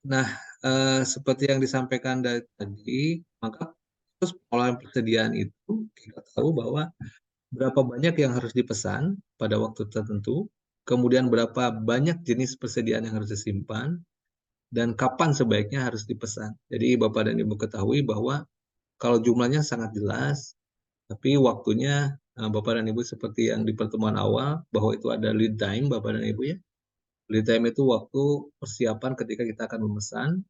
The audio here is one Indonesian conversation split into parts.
Nah, seperti yang disampaikan dari tadi, maka terus pengelolaan persediaan itu kita tahu bahwa berapa banyak yang harus dipesan pada waktu tertentu, kemudian berapa banyak jenis persediaan yang harus disimpan, dan kapan sebaiknya harus dipesan. Jadi Bapak dan Ibu ketahui bahwa kalau jumlahnya sangat jelas, tapi waktunya Bapak dan Ibu seperti yang di pertemuan awal bahwa itu ada lead time Bapak dan Ibu ya. Lead time itu waktu persiapan ketika kita akan memesan.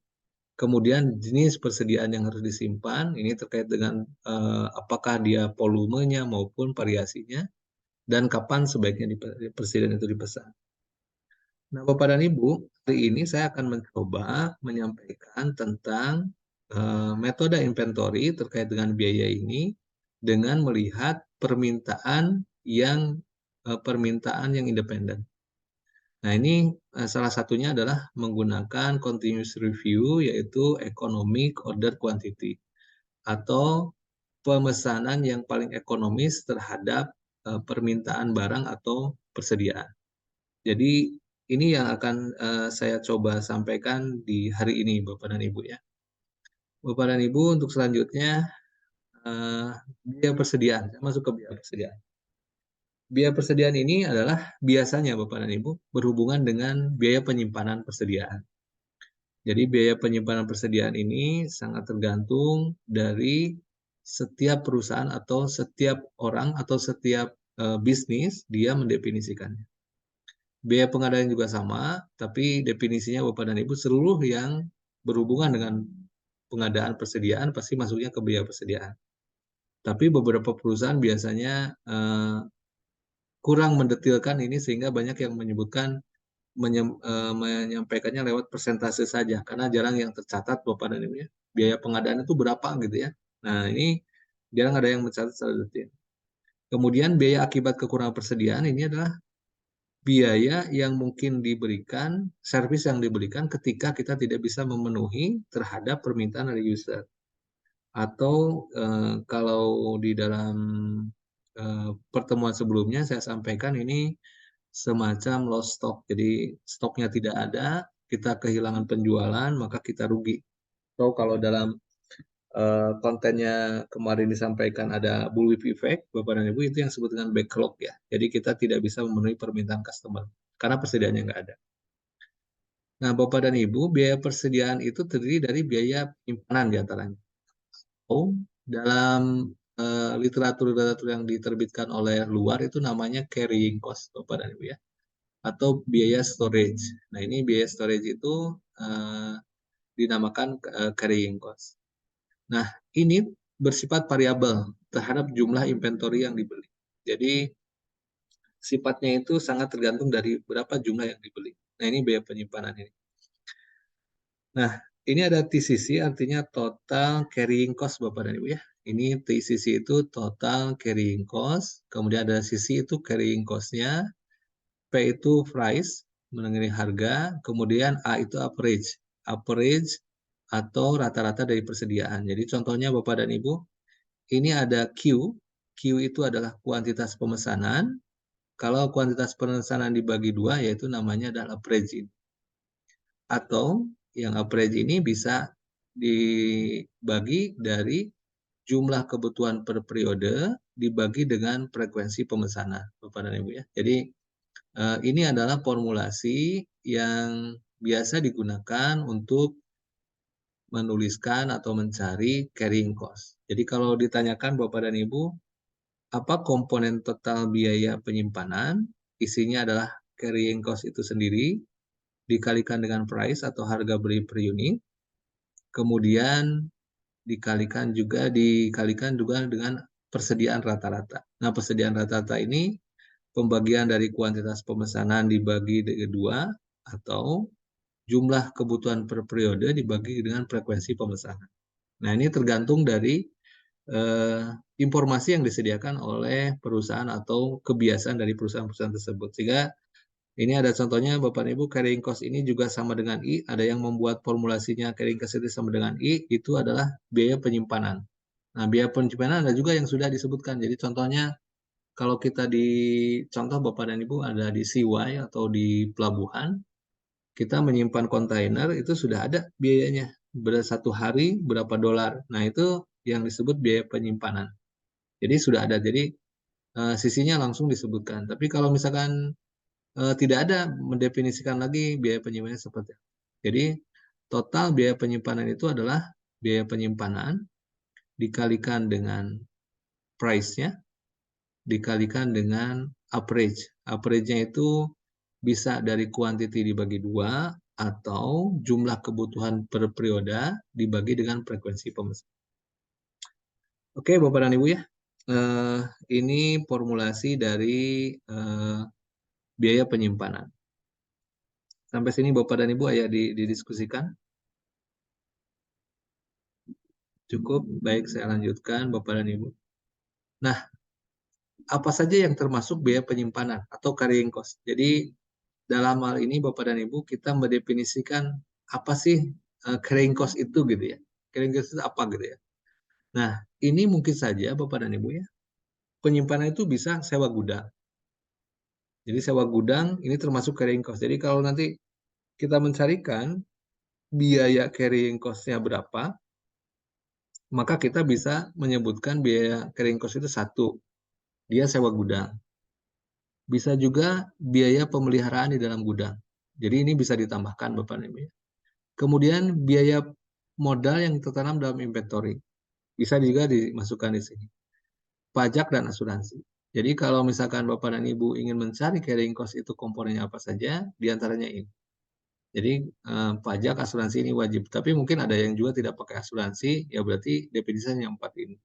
Kemudian jenis persediaan yang harus disimpan ini terkait dengan apakah dia volumenya maupun variasinya dan kapan sebaiknya persediaan itu dipesan. Nah, Bapak dan Ibu, hari ini saya akan mencoba menyampaikan tentang metode inventory terkait dengan biaya ini dengan melihat permintaan yang independen. Nah, ini salah satunya adalah menggunakan continuous review yaitu economic order quantity atau pemesanan yang paling ekonomis terhadap permintaan barang atau persediaan. Jadi ini yang akan saya coba sampaikan di hari ini, Bapak dan Ibu ya. Bapak dan Ibu, untuk selanjutnya biaya persediaan. Saya masuk ke biaya persediaan. Biaya persediaan ini adalah biasanya Bapak dan Ibu berhubungan dengan biaya penyimpanan persediaan. Jadi biaya penyimpanan persediaan ini sangat tergantung dari setiap perusahaan atau setiap orang atau setiap bisnis dia mendefinisikannya. Biaya pengadaan juga sama, tapi definisinya Bapak dan Ibu seluruh yang berhubungan dengan pengadaan persediaan pasti masuknya ke biaya persediaan. Tapi beberapa perusahaan biasanya kurang mendetilkan ini sehingga banyak yang menyampaikannya lewat persentase saja karena jarang yang tercatat Bapak dan Ibu ya. Biaya pengadaan itu berapa gitu ya. Nah, ini jarang ada yang mencatat secara detail. Kemudian biaya akibat kekurangan persediaan ini adalah biaya yang mungkin diberikan, servis yang diberikan ketika kita tidak bisa memenuhi terhadap permintaan dari user. Atau kalau di dalam pertemuan sebelumnya saya sampaikan ini semacam lost stock. Jadi stoknya tidak ada, kita kehilangan penjualan, maka kita rugi. Atau kalau dalam kontennya kemarin disampaikan ada bullwhip effect, Bapak dan Ibu, itu yang disebut dengan backlog ya. Jadi kita tidak bisa memenuhi permintaan customer karena persediaannya nggak ada. Nah, Bapak dan Ibu, biaya persediaan itu terdiri dari biaya penyimpanan diantaranya. Oh, dalam literatur-literatur yang diterbitkan oleh luar itu namanya carrying cost, Bapak dan Ibu ya, atau biaya storage. Nah, ini biaya storage itu dinamakan carrying cost. Nah, ini bersifat variabel terhadap jumlah inventory yang dibeli. Jadi, sifatnya itu sangat tergantung dari berapa jumlah yang dibeli. Nah, ini biaya penyimpanan ini. Nah, ini ada TCC, artinya total carrying cost Bapak dan Ibu ya. Ini TCC itu total carrying cost, kemudian ada CC itu carrying cost-nya, P itu price, mengenai harga, kemudian A itu average, average atau rata-rata dari persediaan. Jadi contohnya Bapak dan Ibu, ini ada Q, Q itu adalah kuantitas pemesanan, kalau kuantitas pemesanan dibagi dua, yaitu namanya adalah average. Atau yang average ini bisa dibagi dari jumlah kebutuhan per periode dibagi dengan frekuensi pemesanan, Bapak dan Ibu ya. Jadi ini adalah formulasi yang biasa digunakan untuk menuliskan atau mencari carrying cost. Jadi kalau ditanyakan Bapak dan Ibu, apa komponen total biaya penyimpanan? Isinya adalah carrying cost itu sendiri, dikalikan dengan price atau harga beli per unit, kemudian dikalikan juga dengan persediaan rata-rata. Nah, persediaan rata-rata ini pembagian dari kuantitas pemesanan dibagi dua atau jumlah kebutuhan per periode dibagi dengan frekuensi pemesanan. Nah, ini tergantung dari informasi yang disediakan oleh perusahaan atau kebiasaan dari perusahaan-perusahaan tersebut. Sehingga ini ada contohnya Bapak Ibu, carrying cost ini juga sama dengan I, ada yang membuat formulasinya carrying cost itu sama dengan I, itu adalah biaya penyimpanan. Nah, biaya penyimpanan ada juga yang sudah disebutkan. Jadi contohnya kalau kita di contoh Bapak dan Ibu ada di CY atau di pelabuhan, kita menyimpan kontainer itu sudah ada biayanya. Satu hari berapa dolar. Nah, itu yang disebut biaya penyimpanan. Jadi sudah ada. Jadi sisinya langsung disebutkan. Tapi kalau misalkan tidak ada mendefinisikan lagi biaya penyimpanan seperti apa. Jadi total biaya penyimpanan itu adalah biaya penyimpanan dikalikan dengan price-nya, dikalikan dengan average. Average-nya itu bisa dari quantity dibagi 2 atau jumlah kebutuhan per periode dibagi dengan frekuensi pemesanan. Oke, Bapak dan Ibu ya. Ini formulasi dari biaya penyimpanan. Sampai sini Bapak dan Ibu ya didiskusikan. Cukup, baik saya lanjutkan Bapak dan Ibu. Nah, apa saja yang termasuk biaya penyimpanan atau carrying cost? Jadi dalam hal ini Bapak dan Ibu kita mendefinisikan apa sih carrying cost itu gitu ya. Carrying cost itu apa gitu ya. Nah, ini mungkin saja Bapak dan Ibu ya. Penyimpanan itu bisa sewa gudang. Jadi sewa gudang ini termasuk carrying cost. Jadi kalau nanti kita mencarikan biaya carrying cost-nya berapa, maka kita bisa menyebutkan biaya carrying cost itu satu, dia sewa gudang. Bisa juga biaya pemeliharaan di dalam gudang. Jadi ini bisa ditambahkan Bapak dan Ibu ya. Kemudian biaya modal yang tertanam dalam inventory. Bisa juga dimasukkan di sini. Pajak dan asuransi. Jadi kalau misalkan Bapak dan Ibu ingin mencari carrying cost itu komponennya apa saja, diantaranya ini. Jadi pajak, asuransi ini wajib. Tapi mungkin ada yang juga tidak pakai asuransi, ya berarti definisinya yang 4 ini.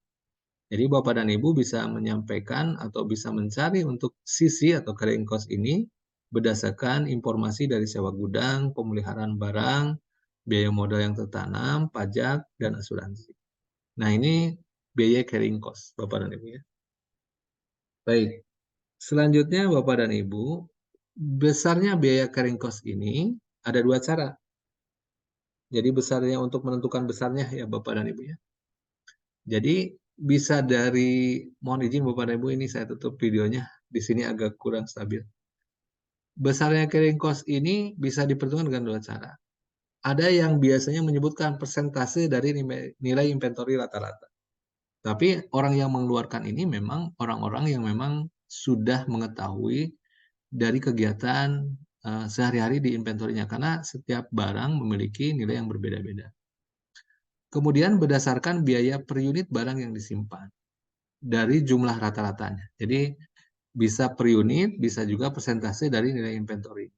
Jadi Bapak dan Ibu bisa menyampaikan atau bisa mencari untuk sisi atau carrying cost ini berdasarkan informasi dari sewa gudang, pemeliharaan barang, biaya modal yang tertanam, pajak, dan asuransi. Nah ini biaya carrying cost Bapak dan Ibu ya. Baik, selanjutnya Bapak dan Ibu, besarnya biaya carrying cost ini ada dua cara. Jadi besarnya untuk menentukan besarnya ya Bapak dan Ibu ya. Jadi bisa dari, mohon izin Bapak dan Ibu ini saya tutup videonya, di sini agak kurang stabil. Besarnya carrying cost ini bisa diperhitungkan dengan dua cara. Ada yang biasanya menyebutkan persentase dari nilai inventory rata-rata. Tapi orang yang mengeluarkan ini memang orang-orang yang memang sudah mengetahui dari kegiatan sehari-hari di inventorinya, karena setiap barang memiliki nilai yang berbeda-beda. Kemudian berdasarkan biaya per unit barang yang disimpan dari jumlah rata-ratanya. Jadi bisa per unit, bisa juga persentase dari nilai inventory.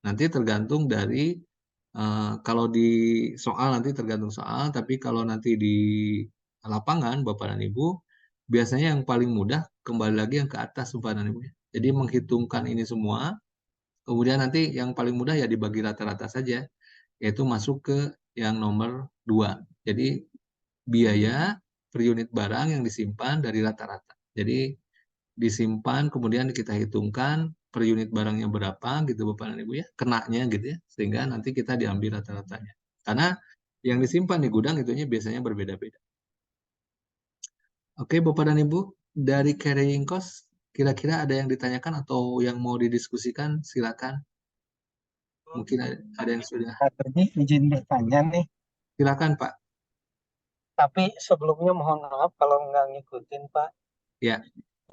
Nanti tergantung dari kalau di soal nanti tergantung soal, tapi kalau nanti di lapangan Bapak dan Ibu, biasanya yang paling mudah kembali lagi yang ke atas Bapak dan Ibu. Jadi menghitungkan ini semua, kemudian nanti yang paling mudah ya dibagi rata-rata saja, yaitu masuk ke yang nomor 2. Jadi biaya per unit barang yang disimpan dari rata-rata. Jadi disimpan kemudian kita hitungkan per unit barangnya berapa gitu Bapak dan Ibu ya, kenanya gitu ya, sehingga nanti kita diambil rata-ratanya. Karena yang disimpan di gudang itunya biasanya berbeda-beda. Oke Bapak dan Ibu, dari carrying cost kira-kira ada yang ditanyakan atau yang mau didiskusikan silakan. Mungkin ada yang sudah. Tadi izin bertanya nih, Silakan Pak. tapi sebelumnya mohon maaf kalau nggak ngikutin Pak. Ya,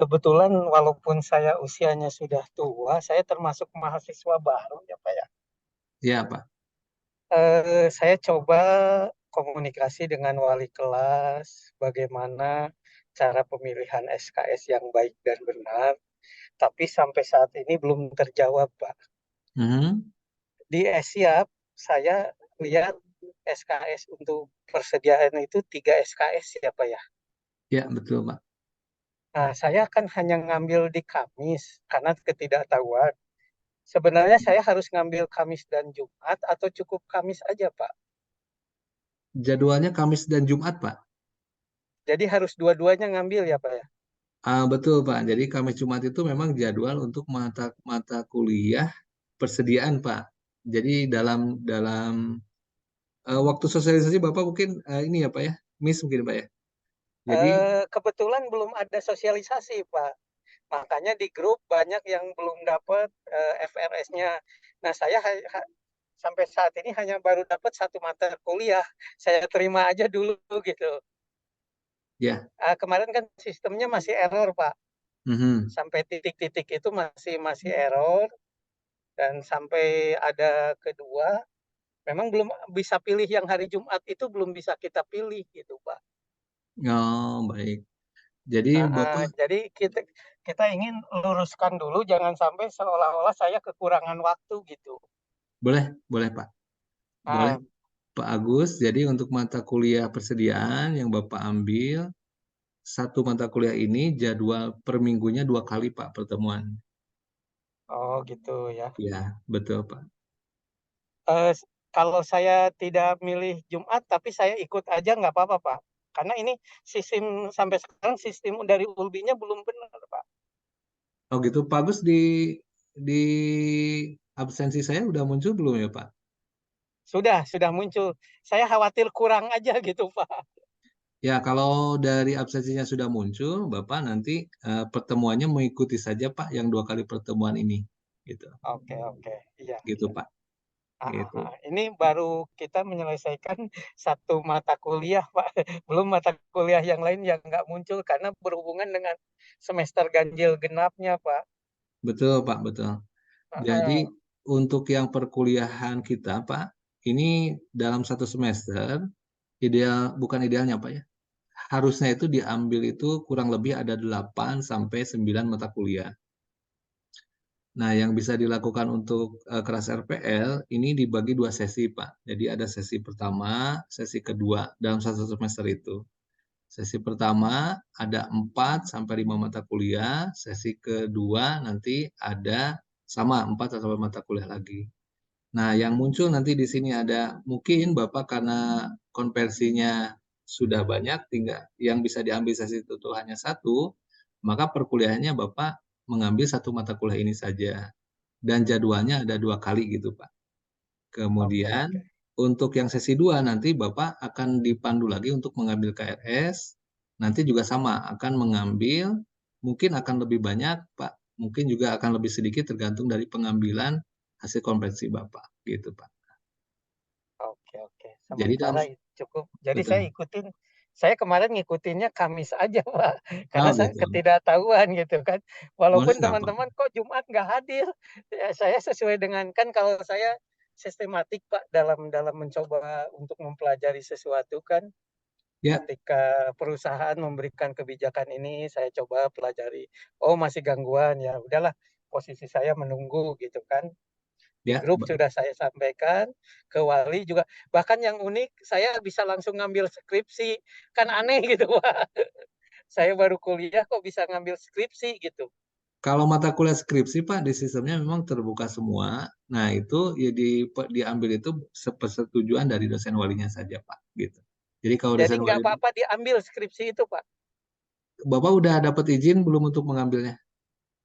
Kebetulan walaupun saya usianya sudah tua, saya termasuk mahasiswa baru ya Pak ya. ya Pak. Saya coba komunikasi dengan wali kelas, bagaimana cara pemilihan SKS yang baik dan benar, tapi sampai saat ini belum terjawab Pak. Mhm. Di Siap, saya lihat SKS untuk persediaan itu 3 SKS ya Pak ya. Ya betul Pak. Nah, saya kan hanya ngambil di Kamis karena ketidaktahuan. Sebenarnya saya harus ngambil Kamis dan Jumat atau cukup Kamis aja, Pak? Jadwalnya Kamis dan Jumat Pak. Jadi harus dua-duanya ngambil ya, Pak ya? Betul Pak. Jadi Kamis Jumat itu memang jadwal untuk mata kuliah persediaan Pak. Jadi dalam dalam waktu sosialisasi Bapak mungkin ini ya Pak ya, miss mungkin Pak ya. Jadi Kebetulan belum ada sosialisasi, Pak. Makanya di grup banyak yang belum dapat FRS-nya. Nah, sampai saat ini hanya baru dapat satu mata kuliah. Saya terima aja dulu gitu. Ya. Kemarin kan sistemnya masih error, Pak. Mhm. Sampai titik-titik itu masih error, dan sampai ada kedua, memang belum bisa pilih yang hari Jumat itu, belum bisa kita pilih gitu, Pak. Oh, baik. Jadi Bapak Jadi kita kita ingin luruskan dulu, jangan sampai seolah-olah saya kekurangan waktu gitu. boleh, boleh Pak. Boleh Nah, Pak Agus. Jadi untuk mata kuliah persediaan yang Bapak ambil, satu mata kuliah ini jadwal per minggunya 2 kali Pak pertemuan. oh gitu ya. Ya, betul Pak. Eh, Kalau saya tidak milih Jumat, tapi saya ikut aja nggak apa-apa, Pak. Karena ini sistem sampai sekarang sistem dari Ulbinya belum benar, Pak. Oh gitu, Pak Agus di absensi saya udah muncul belum ya Pak? Sudah muncul. Saya khawatir kurang aja gitu, Pak. Ya, kalau dari absensinya sudah muncul, Bapak nanti pertemuannya mengikuti saja Pak yang 2 kali pertemuan ini, gitu, Oke, oke. Iya, gitu iya. Pak, gitu. Ini baru kita menyelesaikan satu mata kuliah, Pak. Belum mata kuliah yang lain yang nggak muncul karena berhubungan dengan semester ganjil genapnya, Pak. Betul Pak, betul. Jadi Ah, untuk yang perkuliahan kita Pak, ini dalam satu semester ideal bukan idealnya Pak ya. Harusnya itu diambil itu kurang lebih ada 8 sampai 9 mata kuliah. Nah, yang bisa dilakukan untuk kelas RPL ini dibagi 2 sesi, Pak. Jadi ada sesi pertama, sesi kedua dalam satu semester itu. Sesi pertama ada 4 sampai 5 mata kuliah, sesi kedua nanti ada sama 4 atau 5 mata kuliah lagi. Nah, yang muncul nanti di sini ada mungkin Bapak karena konversinya sudah banyak, tinggal yang bisa diambil sesi itu tuh hanya satu, maka perkuliahannya Bapak mengambil satu mata kuliah ini saja. Dan jadwalnya ada 2 kali gitu, Pak. oke, Kemudian oke. untuk yang sesi 2 nanti Bapak akan dipandu lagi untuk mengambil KRS. Nanti juga sama, akan mengambil, mungkin akan lebih banyak, Pak. Mungkin juga akan lebih sedikit tergantung dari pengambilan hasil konversi Bapak, gitu, Pak. Oke, oke. Jadi dalam Sementara itu cukup. Jadi betul. saya kemarin ngikutinnya Kamis aja, Pak. Karena Oh, saya gitu. ketidaktahuan gitu kan. Boleh Walaupun nggak, Pak? teman-teman kok Jumat nggak hadir. Ya, saya sesuai dengan, kan kalau saya sistematik, Pak, dalam dalam mencoba untuk mempelajari sesuatu kan. Ya, Ketika perusahaan memberikan kebijakan ini, saya coba pelajari. Oh, masih gangguan, ya udahlah. Posisi saya menunggu gitu kan. Di ya, grup sudah saya sampaikan, ke wali juga. Bahkan yang unik, saya bisa langsung ngambil skripsi. Kan aneh gitu, Pak. Saya baru kuliah kok bisa ngambil skripsi gitu. kalau mata kuliah skripsi, Pak, di sistemnya memang terbuka semua. Nah, itu ya diambil itu sepersetujuan dari dosen walinya saja, Pak, gitu. Jadi kalau Jadi dosen nggak wali, apa-apa diambil skripsi itu, Pak. Bapak udah dapat izin belum untuk mengambilnya?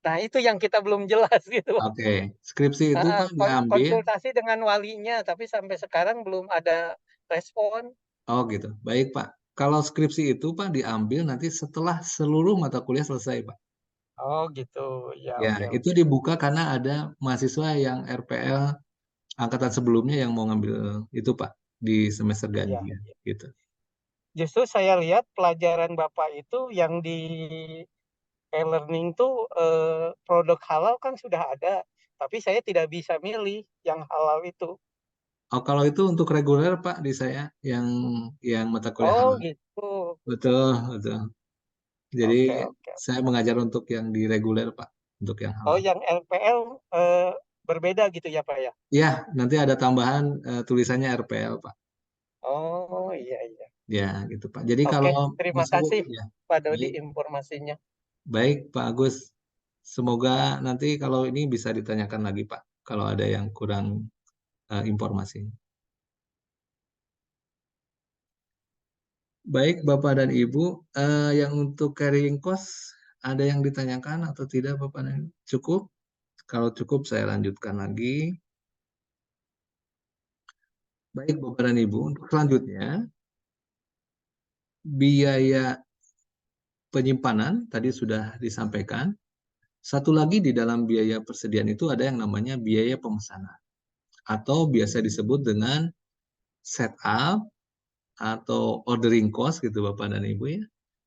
Nah, itu yang kita belum jelas gitu, Pak. Oke, skripsi itu Pak diambil. Konsultasi dengan walinya, tapi sampai sekarang belum ada respon. Oh gitu, baik Pak. Kalau skripsi itu Pak diambil nanti setelah seluruh mata kuliah selesai Pak. Oh gitu, ya Ya, oke itu oke. dibuka karena ada mahasiswa yang RPL angkatan sebelumnya yang mau ngambil itu Pak di semester Iya. ganjil gitu. Justru saya lihat pelajaran Bapak itu yang di e-learning tuh, produk halal kan sudah ada, tapi saya tidak bisa milih yang halal itu. Oh, kalau itu untuk reguler Pak di saya yang mata kuliah Oh halal. gitu. Betul, betul. Jadi Oke oke. saya mengajar untuk yang di reguler Pak, untuk yang Oh halal. yang LPL berbeda gitu ya Pak ya? Ya, nanti ada tambahan tulisannya RPL Pak. Oh iya iya. Ya, gitu Pak. Jadi Oke, kalau terima Mas Agus, kasih ya, Pak Dodi baik, informasinya. baik Pak Agus. Semoga nanti kalau ini bisa ditanyakan lagi Pak, kalau ada yang kurang informasi. Baik Bapak dan Ibu, yang untuk carrying cost ada yang ditanyakan atau tidak Bapak dan Ibu? Cukup? Kalau cukup saya lanjutkan lagi. Baik Bapak dan Ibu, untuk selanjutnya biaya penyimpanan tadi sudah disampaikan. Satu lagi di dalam biaya persediaan itu ada yang namanya biaya pemesanan. atau biasa disebut dengan setup atau ordering cost gitu Bapak dan Ibu ya.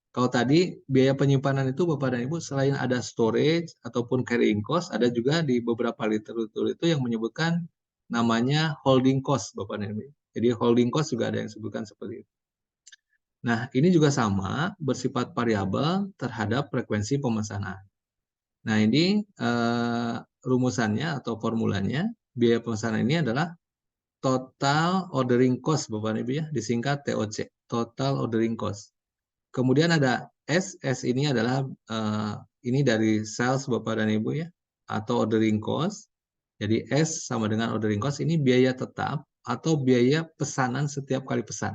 Kalau tadi biaya penyimpanan itu Bapak dan Ibu selain ada storage ataupun carrying cost, ada juga di beberapa literatur itu yang menyebutkan namanya holding cost Bapak dan Ibu. Jadi holding cost juga ada yang disebutkan seperti itu. Nah, ini juga sama bersifat variabel terhadap frekuensi pemesanan. Nah, ini rumusannya atau formulanya, biaya pemesanan ini adalah total ordering cost Bapak dan Ibu ya, disingkat TOC, total ordering cost. Kemudian ada S, S ini adalah ini dari sales Bapak dan Ibu ya, atau ordering cost. Jadi S sama dengan ordering cost, ini biaya tetap atau biaya pesanan setiap kali pesan.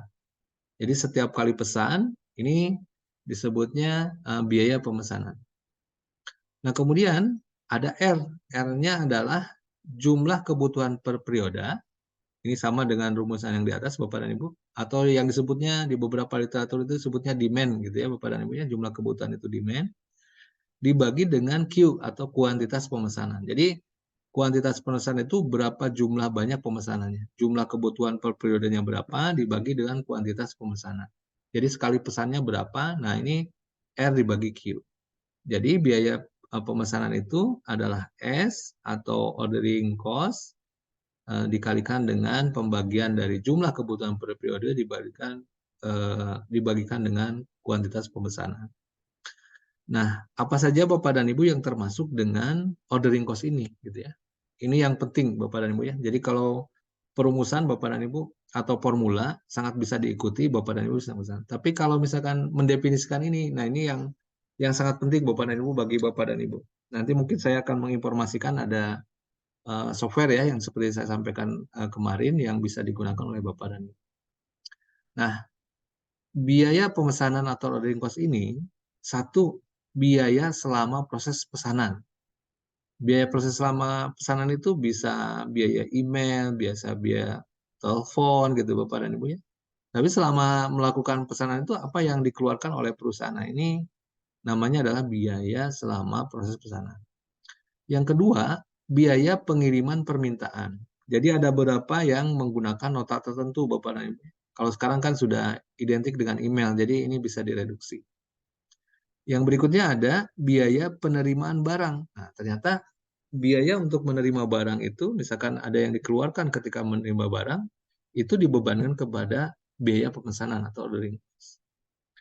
Jadi setiap kali pesan, ini disebutnya biaya pemesanan. Nah kemudian ada R, R-nya adalah jumlah kebutuhan per periode. Ini sama dengan rumusan yang di atas Bapak dan Ibu, atau yang disebutnya di beberapa literatur itu disebutnya demand gitu ya Bapak dan Ibu ya, jumlah kebutuhan itu demand dibagi dengan Q atau kuantitas pemesanan. Jadi kuantitas pemesanan itu berapa jumlah banyak pemesanannya. Jumlah kebutuhan per periodenya berapa dibagi dengan kuantitas pemesanan. Jadi sekali pesannya berapa, nah ini R dibagi Q. Jadi biaya pemesanan itu adalah S atau ordering cost dikalikan dengan pembagian dari jumlah kebutuhan per periode dibagikan dengan kuantitas pemesanan. Nah, apa saja Bapak dan Ibu yang termasuk dengan ordering cost ini, gitu ya? Ini yang penting Bapak dan Ibu ya. Jadi kalau perumusan Bapak dan Ibu atau formula sangat bisa diikuti Bapak dan Ibu sama-sama. Tapi kalau misalkan mendefinisikan ini, nah ini yang sangat penting Bapak dan Ibu bagi Bapak dan Ibu. Nanti mungkin saya akan menginformasikan ada software ya yang seperti saya sampaikan kemarin yang bisa digunakan oleh Bapak dan Ibu. Nah, biaya pemesanan atau ordering cost ini satu biaya selama proses pesanan. Biaya proses selama pesanan itu bisa biaya email, biasa biaya telepon gitu Bapak dan Ibu ya. Tapi selama melakukan pesanan itu apa yang dikeluarkan oleh perusahaan? Nah, ini namanya adalah biaya selama proses pesanan. Yang kedua, biaya pengiriman permintaan. Jadi ada beberapa yang menggunakan nota tertentu Bapak dan Ibu. Kalau sekarang kan sudah identik dengan email, jadi ini bisa direduksi. Yang berikutnya ada biaya penerimaan barang. Nah, ternyata biaya untuk menerima barang itu, misalkan ada yang dikeluarkan ketika menerima barang, itu dibebankan kepada biaya pemesanan atau ordering.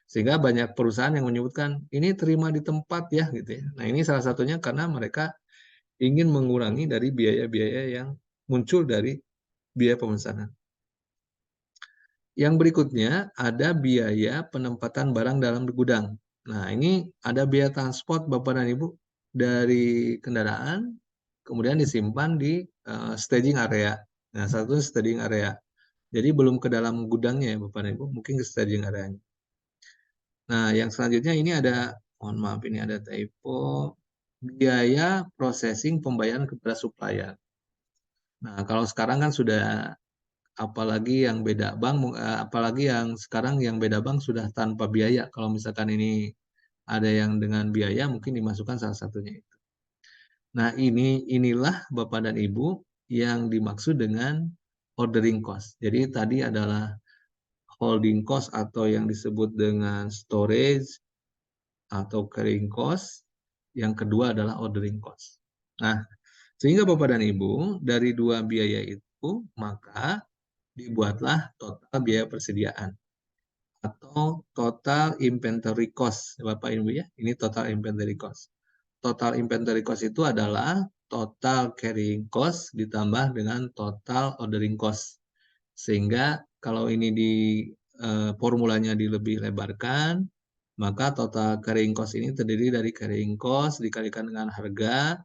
Sehingga banyak perusahaan yang menyebutkan, ini terima di tempat ya, gitu ya. Nah, ini salah satunya karena mereka ingin mengurangi dari biaya-biaya yang muncul dari biaya pemesanan. Yang berikutnya ada biaya penempatan barang dalam gudang. Nah, ini ada biaya transport Bapak dan Ibu dari kendaraan, kemudian disimpan di staging area. Nah, satu staging area. Jadi belum ke dalam gudangnya ya Bapak dan Ibu, mungkin ke staging areanya. Nah, yang selanjutnya ini ada, mohon maaf ini ada typo, biaya processing pembayaran kepada supplier. Nah, kalau sekarang kan sudah apalagi yang beda bank, apalagi yang sekarang yang beda bank sudah tanpa biaya. Kalau misalkan ini ada yang dengan biaya, mungkin dimasukkan salah satunya itu. Nah, inilah Bapak dan Ibu yang dimaksud dengan ordering cost. Jadi tadi adalah holding cost atau yang disebut dengan storage atau carrying cost. Yang kedua adalah ordering cost. Nah, sehingga Bapak dan Ibu dari dua biaya itu maka dibuatlah total biaya persediaan atau total inventory cost Bapak Ibu ya. Ini total inventory cost. Total inventory cost itu adalah total carrying cost ditambah dengan total ordering cost. Sehingga kalau ini di formulanya lebih lebarkan, maka total carrying cost ini terdiri dari carrying cost dikalikan dengan harga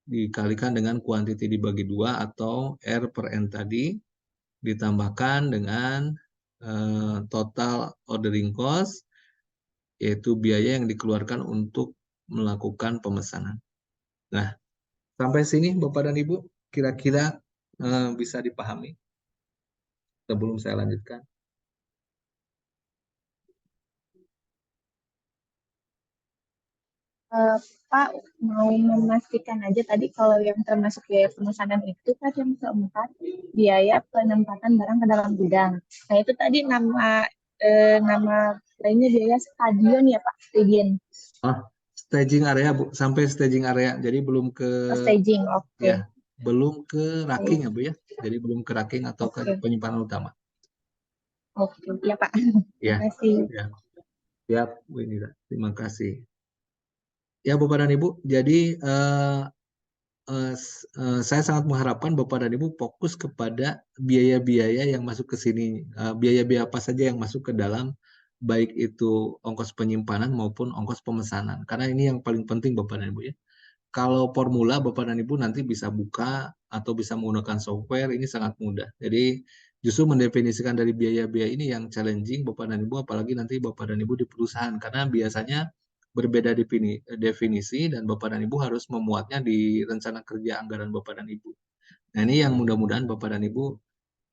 dikalikan dengan kuantiti dibagi 2 atau R per N tadi ditambahkan dengan total ordering cost, yaitu biaya yang dikeluarkan untuk melakukan pemesanan. Nah, sampai sini Bapak dan Ibu, kira-kira bisa dipahami sebelum saya lanjutkan. Eh, Pak, mau memastikan aja tadi kalau yang termasuk biaya pemesanan itu kan yang keempat, biaya penempatan barang ke dalam gudang. Nah, itu tadi nama lainnya biaya stadion ya Pak, stadion. Oh, staging area Bu, sampai staging area. Jadi belum ke Oh, staging, ya, oke. belum ke racking Oke, ya Bu ya. Jadi belum ke racking atau ke oke, penyimpanan utama. oke. Ya Pak, Ya, makasih. ya. Siap, Bu Indira. Terima kasih. Ya, Bapak dan Ibu, jadi saya sangat mengharapkan Bapak dan Ibu fokus kepada biaya-biaya yang masuk ke sini, biaya-biaya apa saja yang masuk ke dalam, baik itu ongkos penyimpanan maupun ongkos pemesanan. Karena ini yang paling penting Bapak dan Ibu ya. Kalau formula Bapak dan Ibu nanti bisa buka atau bisa menggunakan software, ini sangat mudah. Jadi justru mendefinisikan dari biaya-biaya ini yang challenging Bapak dan Ibu, apalagi nanti Bapak dan Ibu di perusahaan. Karena biasanya berbeda definisi dan Bapak dan Ibu harus memuatnya di rencana kerja anggaran Bapak dan Ibu. Nah ini yang mudah-mudahan Bapak dan Ibu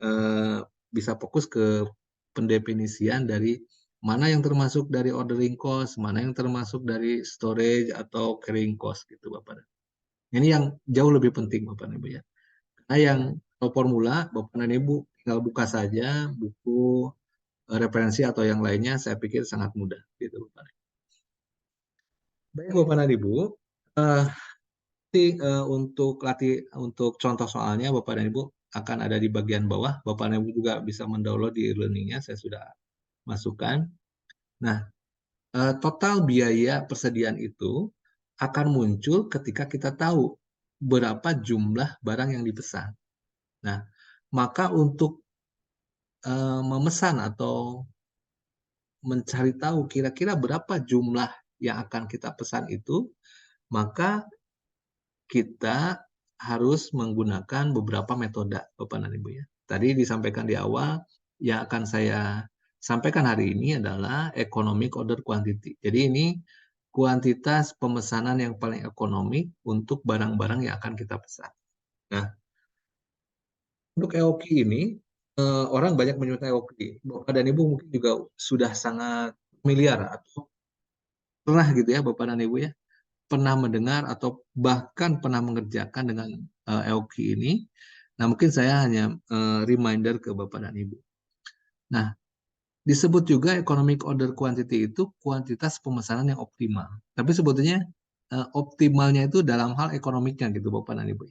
eh, bisa fokus ke pendefinisian dari mana yang termasuk dari ordering cost, mana yang termasuk dari storage atau carrying cost gitu Bapak. Ini yang jauh lebih penting Bapak dan Ibu ya. Nah yang formula Bapak dan Ibu tinggal buka saja buku referensi atau yang lainnya, saya pikir sangat mudah gitu Bapak. Baik Bapak dan Ibu, eh, untuk contoh soalnya Bapak dan Ibu akan ada di bagian bawah. Bapak dan Ibu juga bisa mendownload di e-learningnya, saya sudah masukkan. Nah, total biaya persediaan itu akan muncul ketika kita tahu berapa jumlah barang yang dipesan. Nah, maka untuk memesan atau mencari tahu kira-kira berapa jumlah yang akan kita pesan itu, maka kita harus menggunakan beberapa metode, Bapak dan Ibu ya. Tadi disampaikan di awal, yang akan saya sampaikan hari ini adalah economic order quantity. Jadi ini kuantitas pemesanan yang paling ekonomi untuk barang-barang yang akan kita pesan. Nah, untuk EOQ ini, orang banyak menyebut EOQ. Bapak dan Ibu mungkin juga sudah sangat familiar atau pernah gitu ya Bapak dan Ibu ya, pernah mendengar atau bahkan pernah mengerjakan dengan EOQ ini. Nah, mungkin saya hanya reminder ke Bapak dan Ibu. Nah, disebut juga economic order quantity itu kuantitas pemesanan yang optimal. Tapi sebetulnya optimalnya itu dalam hal ekonomiknya gitu Bapak dan Ibu.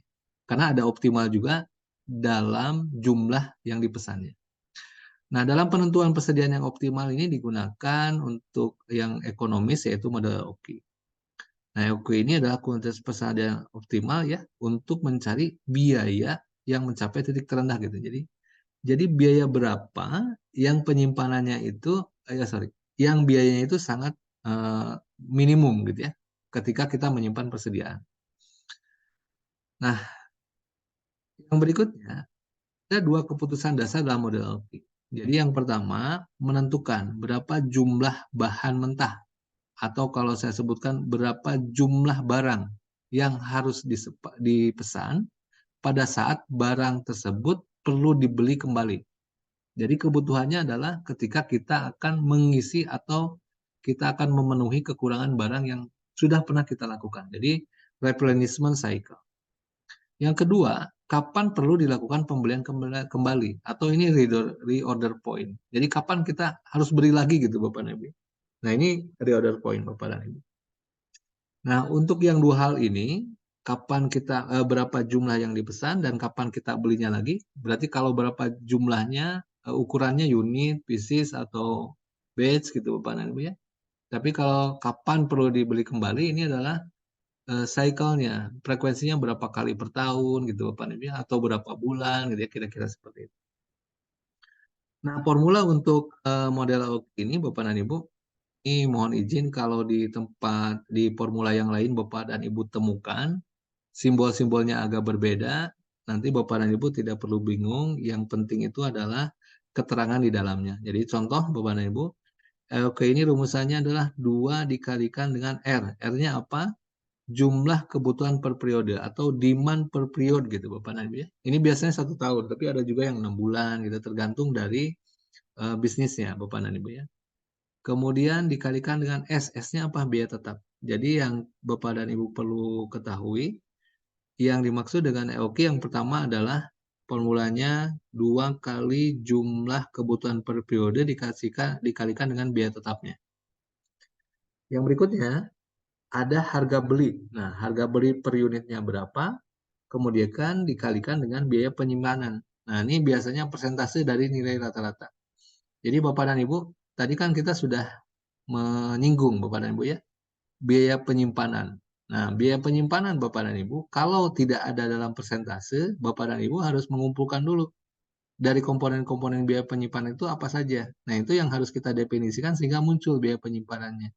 Karena ada optimal juga dalam jumlah yang dipesannya. Nah, dalam penentuan persediaan yang optimal ini digunakan untuk yang ekonomis yaitu model OKI. Nah, OKI ini adalah kuantitas persediaan optimal ya untuk mencari biaya yang mencapai titik terendah gitu. Jadi biaya berapa yang penyimpanannya itu yang biayanya itu sangat minimum gitu ya ketika kita menyimpan persediaan. Nah, yang berikutnya ada dua keputusan dasar dalam model OKI. Jadi yang pertama menentukan berapa jumlah bahan mentah atau kalau saya sebutkan berapa jumlah barang yang harus dipesan pada saat barang tersebut perlu dibeli kembali. Jadi kebutuhannya adalah ketika kita akan mengisi atau kita akan memenuhi kekurangan barang yang sudah pernah kita lakukan. Jadi replenishment cycle. Yang kedua, kapan perlu dilakukan pembelian kembali atau ini reorder point. Jadi kapan kita harus beli lagi gitu Bapak dan Ibu. Nah, ini reorder point Bapak dan Ibu. Nah, untuk yang dua hal ini, kapan kita berapa jumlah yang dipesan dan kapan kita belinya lagi? Berarti kalau berapa jumlahnya, ukurannya unit, pieces atau batch gitu Bapak dan Ibu ya. Tapi kalau kapan perlu dibeli kembali ini adalah cycle-nya, frekuensinya berapa kali per tahun gitu Bapak dan Ibu ya, atau berapa bulan gitu ya kira-kira seperti itu. Nah, formula untuk model ini Bapak dan Ibu ini mohon izin kalau di tempat di formula yang lain Bapak dan Ibu temukan simbol-simbolnya agak berbeda, nanti Bapak dan Ibu tidak perlu bingung, yang penting itu adalah keterangan di dalamnya. Jadi contoh Bapak dan Ibu, oke ini rumusannya adalah 2 dikalikan dengan R. R-nya apa? Jumlah kebutuhan per periode atau demand per period gitu Bapak dan Ibu ya. Ini biasanya 1 tahun, tapi ada juga yang 6 bulan gitu, tergantung dari bisnisnya Bapak dan Ibu ya. Kemudian dikalikan dengan S. S-nya apa? Biaya tetap. Jadi yang Bapak dan Ibu perlu ketahui, yang dimaksud dengan EOQ yang pertama adalah formulanya 2 kali jumlah kebutuhan per periode dikalikan dengan biaya tetapnya. Yang berikutnya ada harga beli. Nah, harga beli per unitnya berapa, kemudian kan dikalikan dengan biaya penyimpanan. Nah, ini biasanya persentase dari nilai rata-rata. Jadi Bapak dan Ibu, tadi kan kita sudah menyinggung Bapak dan Ibu ya, biaya penyimpanan. Nah, biaya penyimpanan Bapak dan Ibu, kalau tidak ada dalam persentase, Bapak dan Ibu harus mengumpulkan dulu dari komponen-komponen biaya penyimpanan itu apa saja. Nah, itu yang harus kita definisikan sehingga muncul biaya penyimpanannya.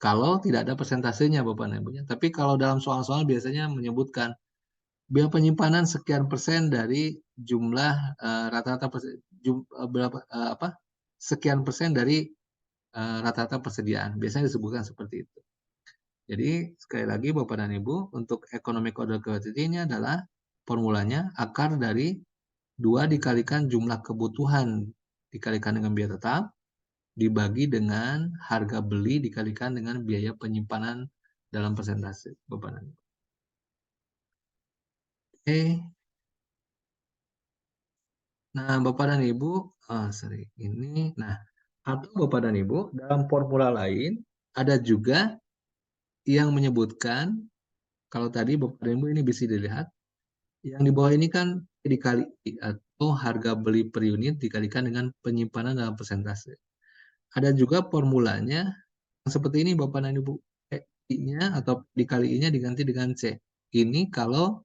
Kalau tidak ada persentasenya Bapak dan Ibu. Tapi kalau dalam soal-soal biasanya menyebutkan biaya penyimpanan sekian persen dari jumlah rata-rata sekian persen dari rata-rata persediaan. Biasanya disebutkan seperti itu. Jadi sekali lagi Bapak dan Ibu, untuk economic order quantity ini adalah formulanya akar dari 2 dikalikan jumlah kebutuhan dikalikan dengan biaya tetap dibagi dengan harga beli dikalikan dengan biaya penyimpanan dalam persentase Bapak dan Ibu. Oke. Nah, Bapak dan Ibu, atau Bapak dan Ibu, dalam formula lain ada juga yang menyebutkan, kalau tadi Bapak dan Ibu ini bisa dilihat, yang di bawah ini kan dikali atau harga beli per unit dikalikan dengan penyimpanan dalam persentase. Ada juga formulanya yang seperti ini Bapak dan Ibu, I-nya atau dikali I-nya diganti dengan C. Ini kalau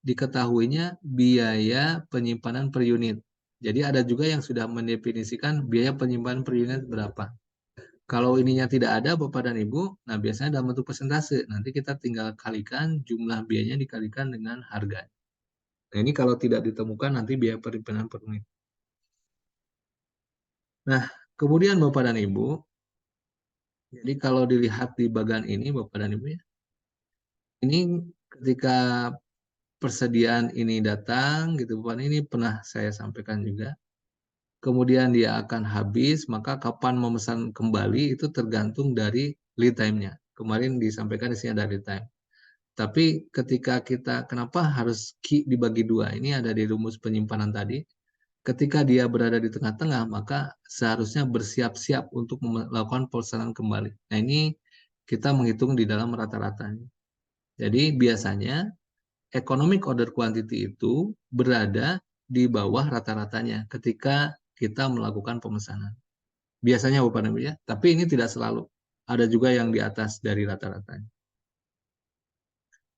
diketahuinya biaya penyimpanan per unit. Jadi ada juga yang sudah mendefinisikan biaya penyimpanan per unit berapa. Kalau ininya tidak ada Bapak dan Ibu, nah biasanya dalam bentuk persentase. Nanti kita tinggal kalikan jumlah biayanya dikalikan dengan harga. Nah ini kalau tidak ditemukan nanti biaya penyimpanan per unit. Nah kemudian Bapak dan Ibu, jadi kalau dilihat di bagian ini Bapak dan Ibu ya, ini ketika persediaan ini datang gitu Bapak, ini pernah saya sampaikan juga. Kemudian dia akan habis, maka kapan memesan kembali itu tergantung dari lead time-nya. Kemarin disampaikan di sini ada lead time. Tapi ketika kita, kenapa harus dibagi dua? Ini ada di rumus penyimpanan tadi. Ketika dia berada di tengah-tengah, maka seharusnya bersiap-siap untuk melakukan pemesanan kembali. Nah ini kita menghitung di dalam rata-ratanya. Jadi biasanya economic order quantity itu berada di bawah rata-ratanya ketika kita melakukan pemesanan. Biasanya Bapak dan Ibu ya, tapi ini tidak selalu. Ada juga yang di atas dari rata-ratanya.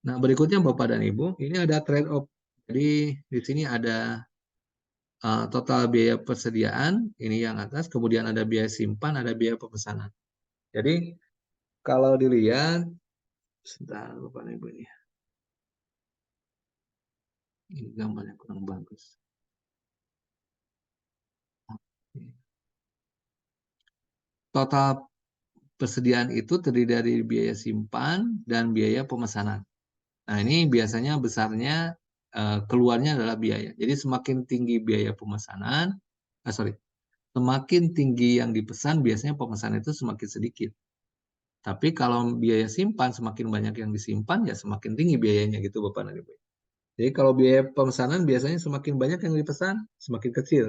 Nah, berikutnya Bapak dan Ibu, ini ada trade off. Jadi di sini ada total biaya persediaan, ini yang atas, kemudian ada biaya simpan, ada biaya pemesanan. Jadi kalau dilihat, sebentar Bapak dan Ibu ini. Ini gambarnya kurang bagus. Total persediaan itu terdiri dari biaya simpan dan biaya pemesanan. Nah, ini biasanya besarnya keluarnya adalah biaya. Jadi semakin tinggi biaya pemesanan, semakin tinggi yang dipesan biasanya pemesanan itu semakin sedikit. Tapi kalau biaya simpan semakin banyak yang disimpan ya semakin tinggi biayanya gitu Bapak dan Ibu. Jadi kalau biaya pemesanan biasanya semakin banyak yang dipesan semakin kecil.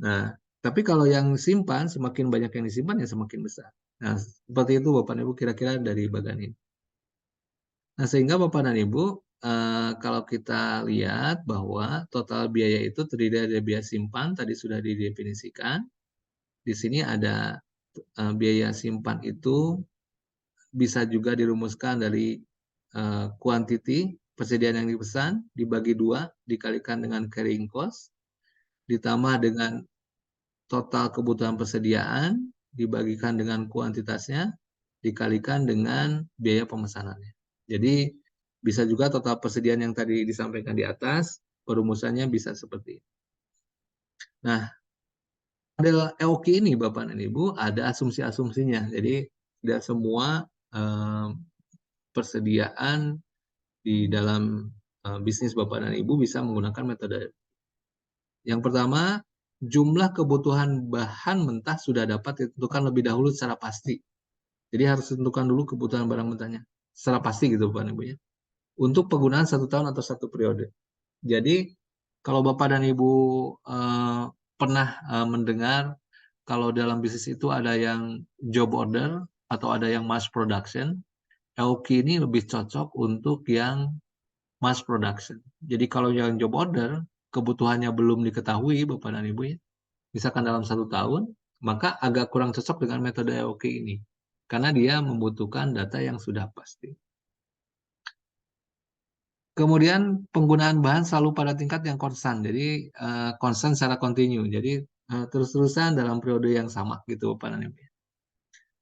Nah, tapi kalau yang simpan semakin banyak yang disimpan ya semakin besar. Nah, seperti itu Bapak dan Ibu kira-kira dari bagian ini. Nah, sehingga Bapak dan Ibu, kalau kita lihat bahwa total biaya itu terdiri dari biaya simpan, tadi sudah didefinisikan. Di sini ada biaya simpan itu bisa juga dirumuskan dari quantity, persediaan yang dipesan, dibagi 2, dikalikan dengan carrying cost, ditambah dengan total kebutuhan persediaan, dibagikan dengan kuantitasnya, dikalikan dengan biaya pemesanannya. Jadi bisa juga total persediaan yang tadi disampaikan di atas, perumusannya bisa seperti ini. Nah, model EOQ ini Bapak dan Ibu ada asumsi-asumsinya. Jadi tidak semua persediaan di dalam bisnis Bapak dan Ibu bisa menggunakan metode. Yang pertama, jumlah kebutuhan bahan mentah sudah dapat ditentukan lebih dahulu secara pasti. Jadi harus tentukan dulu kebutuhan barang mentahnya secara pasti gitu Bapak dan Ibu ya. Untuk penggunaan 1 tahun atau 1 periode. Jadi kalau Bapak dan Ibu pernah mendengar kalau dalam bisnis itu ada yang job order atau ada yang mass production, EOQ ini lebih cocok untuk yang mass production. Jadi kalau yang job order, kebutuhannya belum diketahui Bapak dan Ibu ya, misalkan dalam 1 tahun, maka agak kurang cocok dengan metode EOQ ini. Karena dia membutuhkan data yang sudah pasti. Kemudian penggunaan bahan selalu pada tingkat yang konstan, jadi konstan secara kontinu, jadi terus-terusan dalam periode yang sama gitu Bapak dan Ibu.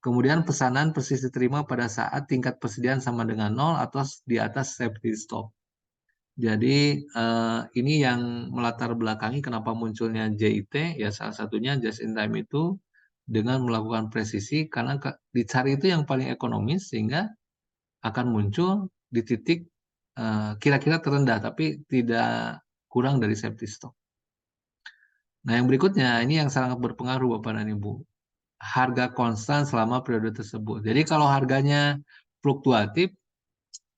Kemudian pesanan persis diterima pada saat tingkat persediaan sama dengan 0 atau di atas safety stock. Jadi ini yang melatar belakangi kenapa munculnya JIT, ya salah satunya just in time itu dengan melakukan presisi karena dicari itu yang paling ekonomis sehingga akan muncul di titik kira-kira terendah tapi tidak kurang dari safety stock. Nah yang berikutnya ini yang sangat berpengaruh Bapak dan Ibu. Harga konstan selama periode tersebut. Jadi kalau harganya fluktuatif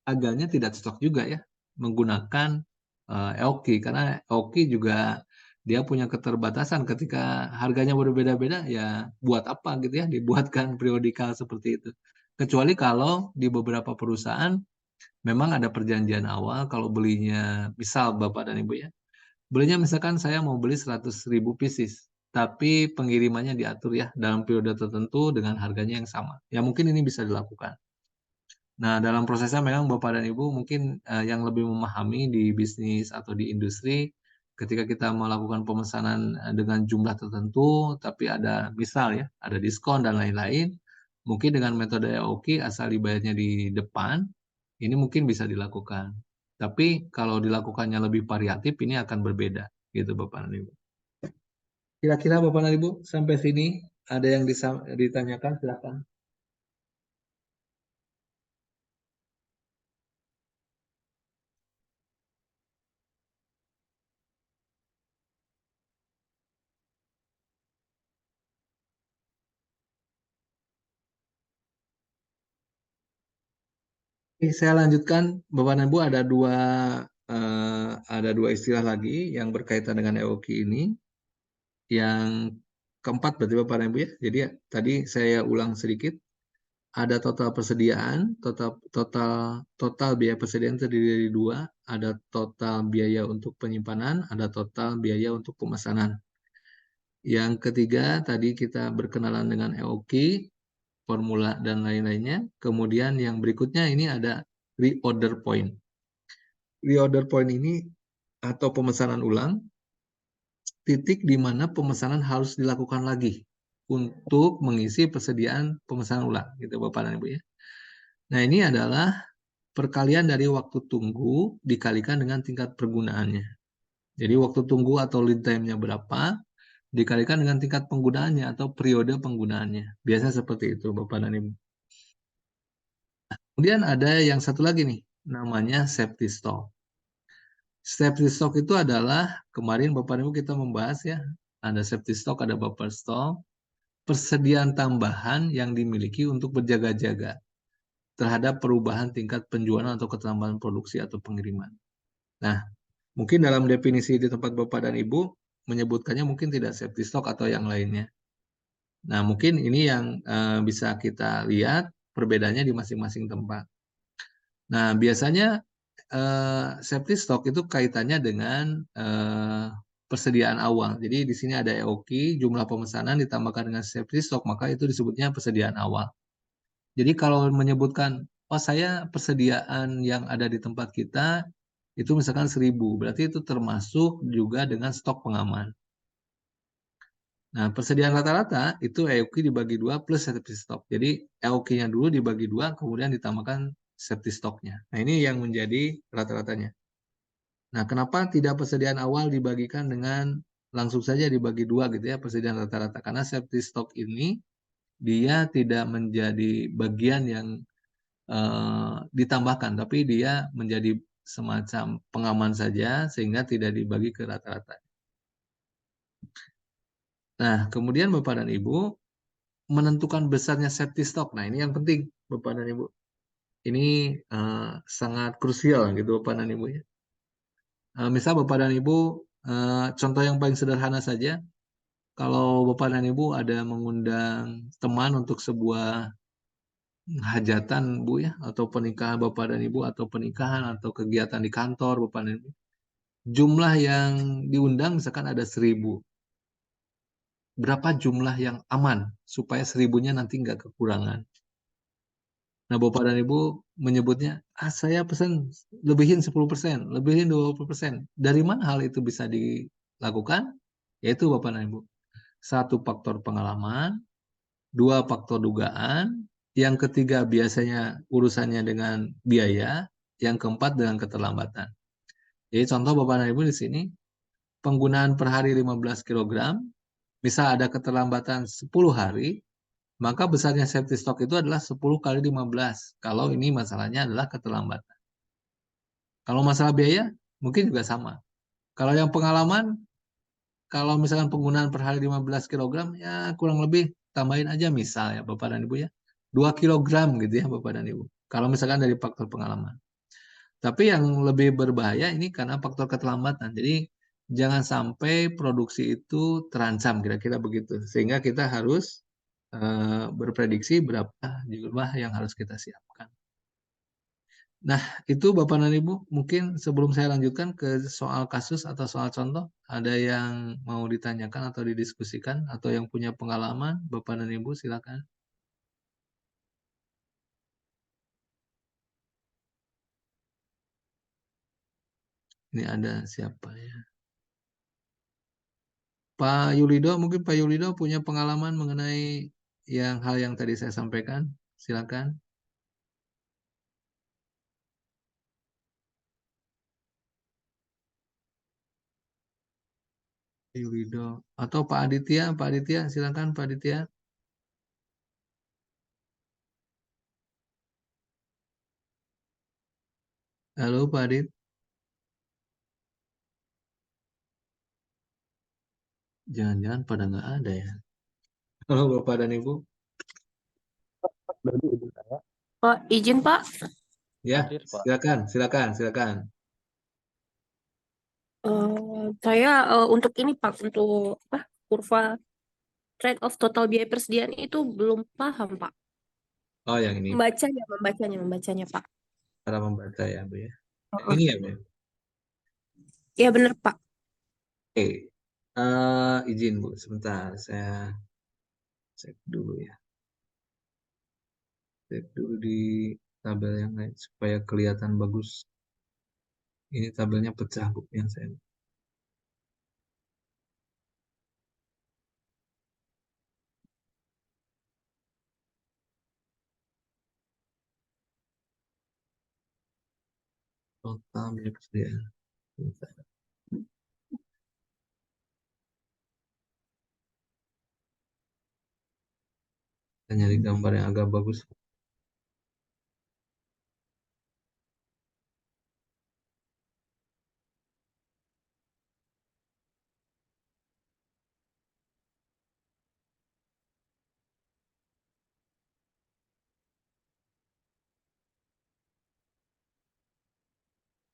agaknya tidak cocok juga ya menggunakan EOQ karena EOQ juga dia punya keterbatasan ketika harganya berbeda-beda ya buat apa gitu ya dibuatkan periodikal seperti itu. Kecuali kalau di beberapa perusahaan memang ada perjanjian awal kalau belinya misal Bapak dan Ibu ya. Belinya misalkan saya mau beli 100.000 pieces tapi pengirimannya diatur ya dalam periode tertentu dengan harganya yang sama. Ya mungkin ini bisa dilakukan. Nah, dalam prosesnya memang Bapak dan Ibu mungkin yang lebih memahami di bisnis atau di industri, ketika kita melakukan pemesanan dengan jumlah tertentu, tapi ada misal ya, ada diskon dan lain-lain, mungkin dengan metode EOQ asal dibayarnya di depan, ini mungkin bisa dilakukan. Tapi kalau dilakukannya lebih variatif, ini akan berbeda, gitu Bapak dan Ibu. Kira-kira Bapak dan Ibu sampai sini ada yang ditanyakan, silakan. Saya lanjutkan, Bapak dan Ibu ada dua istilah lagi yang berkaitan dengan EOQ ini. Yang keempat berarti Bapak dan Ibu ya. Jadi tadi saya ulang sedikit. Ada total persediaan, total biaya persediaan terdiri dari dua. Ada total biaya untuk penyimpanan, ada total biaya untuk pemesanan. Yang ketiga tadi kita berkenalan dengan EOQ, formula dan lain-lainnya. Kemudian yang berikutnya ini ada reorder point. Reorder point ini atau pemesanan ulang, titik di mana pemesanan harus dilakukan lagi untuk mengisi persediaan pemesanan ulang, gitu Bapak dan Ibu ya. Nah ini adalah perkalian dari waktu tunggu dikalikan dengan tingkat pergunaannya. Jadi waktu tunggu atau lead time-nya berapa, dikalikan dengan tingkat penggunaannya atau periode penggunaannya. Biasa seperti itu Bapak dan Ibu. Kemudian ada yang satu lagi nih, namanya safety stock. Safety stock itu adalah, kemarin Bapak Ibu kita membahas ya, ada safety stock, ada buffer stock, persediaan tambahan yang dimiliki untuk berjaga-jaga terhadap perubahan tingkat penjualan atau keterlambatan produksi atau pengiriman. Nah, mungkin dalam definisi di tempat Bapak dan Ibu, menyebutkannya mungkin tidak safety stock atau yang lainnya. Nah, mungkin ini yang bisa kita lihat perbedaannya di masing-masing tempat. Nah, biasanya safety stock itu kaitannya dengan persediaan awal. Jadi di sini ada EOQ, jumlah pemesanan ditambahkan dengan safety stock, maka itu disebutnya persediaan awal. Jadi kalau menyebutkan, oh saya persediaan yang ada di tempat kita itu misalkan 1.000, berarti itu termasuk juga dengan stok pengaman. Nah, persediaan rata-rata itu EOQ dibagi 2 plus safety stock. Jadi EOQ-nya dulu dibagi 2, kemudian ditambahkan safety stock-nya. Nah, ini yang menjadi rata-ratanya. Nah, kenapa tidak persediaan awal dibagikan dengan langsung saja dibagi 2 gitu ya, persediaan rata-rata? Karena safety stock ini dia tidak menjadi bagian yang ditambahkan, tapi dia menjadi semacam pengaman saja sehingga tidak dibagi ke rata-rata. Nah, kemudian Bapak dan Ibu, menentukan besarnya safety stock. Nah, ini yang penting, Bapak dan Ibu. Ini sangat krusial gitu, Bapak dan Ibu ya. Misal Bapak dan Ibu, contoh yang paling sederhana saja, kalau Bapak dan Ibu ada mengundang teman untuk sebuah hajatan Bu ya, atau pernikahan Bapak dan Ibu, atau pernikahan atau kegiatan di kantor Bapak dan Ibu. Jumlah yang diundang misalkan ada 1.000. Berapa jumlah yang aman supaya 1.000-nya nanti nggak kekurangan. Nah, Bapak dan Ibu menyebutnya, saya pesan lebihin 10%, lebihin 20%. Dari mana hal itu bisa dilakukan? Yaitu Bapak dan Ibu. Satu, faktor pengalaman. Dua, faktor dugaan. Yang ketiga, biasanya urusannya dengan biaya. Yang keempat, dengan keterlambatan. Jadi contoh Bapak dan Ibu di sini, penggunaan per hari 15 kg, misal ada keterlambatan 10 hari, maka besarnya safety stock itu adalah 10 kali 15. Kalau ini masalahnya adalah keterlambatan. Kalau masalah biaya, mungkin juga sama. Kalau yang pengalaman, kalau misalkan penggunaan per hari 15 kg, ya kurang lebih tambahin aja misal ya Bapak dan Ibu ya. 2 kg gitu ya Bapak dan Ibu. Kalau misalkan dari faktor pengalaman. Tapi yang lebih berbahaya ini karena faktor keterlambatan. Jadi jangan sampai produksi itu terancam kira-kira begitu. Sehingga kita harus berprediksi berapa jumlah yang harus kita siapkan. Nah, itu Bapak dan Ibu, mungkin sebelum saya lanjutkan ke soal kasus atau soal contoh, ada yang mau ditanyakan atau didiskusikan, atau yang punya pengalaman, Bapak dan Ibu silakan. Ini ada siapa ya? Pak Yulido, mungkin Pak Yulido punya pengalaman mengenai hal yang tadi saya sampaikan. Silakan. Pak Yulido. Atau Pak Aditya, silakan Pak Aditya. Halo Pak Adit. Jangan-jangan pada nggak ada ya. Halo Bapak dan Ibu. Berarti ibu saya Pak, izin Pak. Ya, hadir, Pak. silakan. Saya untuk ini Pak, untuk apa, kurva trade of total biaya persediaan itu belum paham Pak. Oh, yang ini Membacanya Pak. cara membaca ya, Bu ya. Yang Heeh. ini ya, Bu. Ya benar Pak. Oke. Izin Bu, sebentar saya cek dulu ya. Cek dulu di tabel yang lain supaya kelihatan bagus. Ini tabelnya pecah Bu yang saya. Total biaya persediaan. Bentar. Kita nyari gambar yang agak bagus.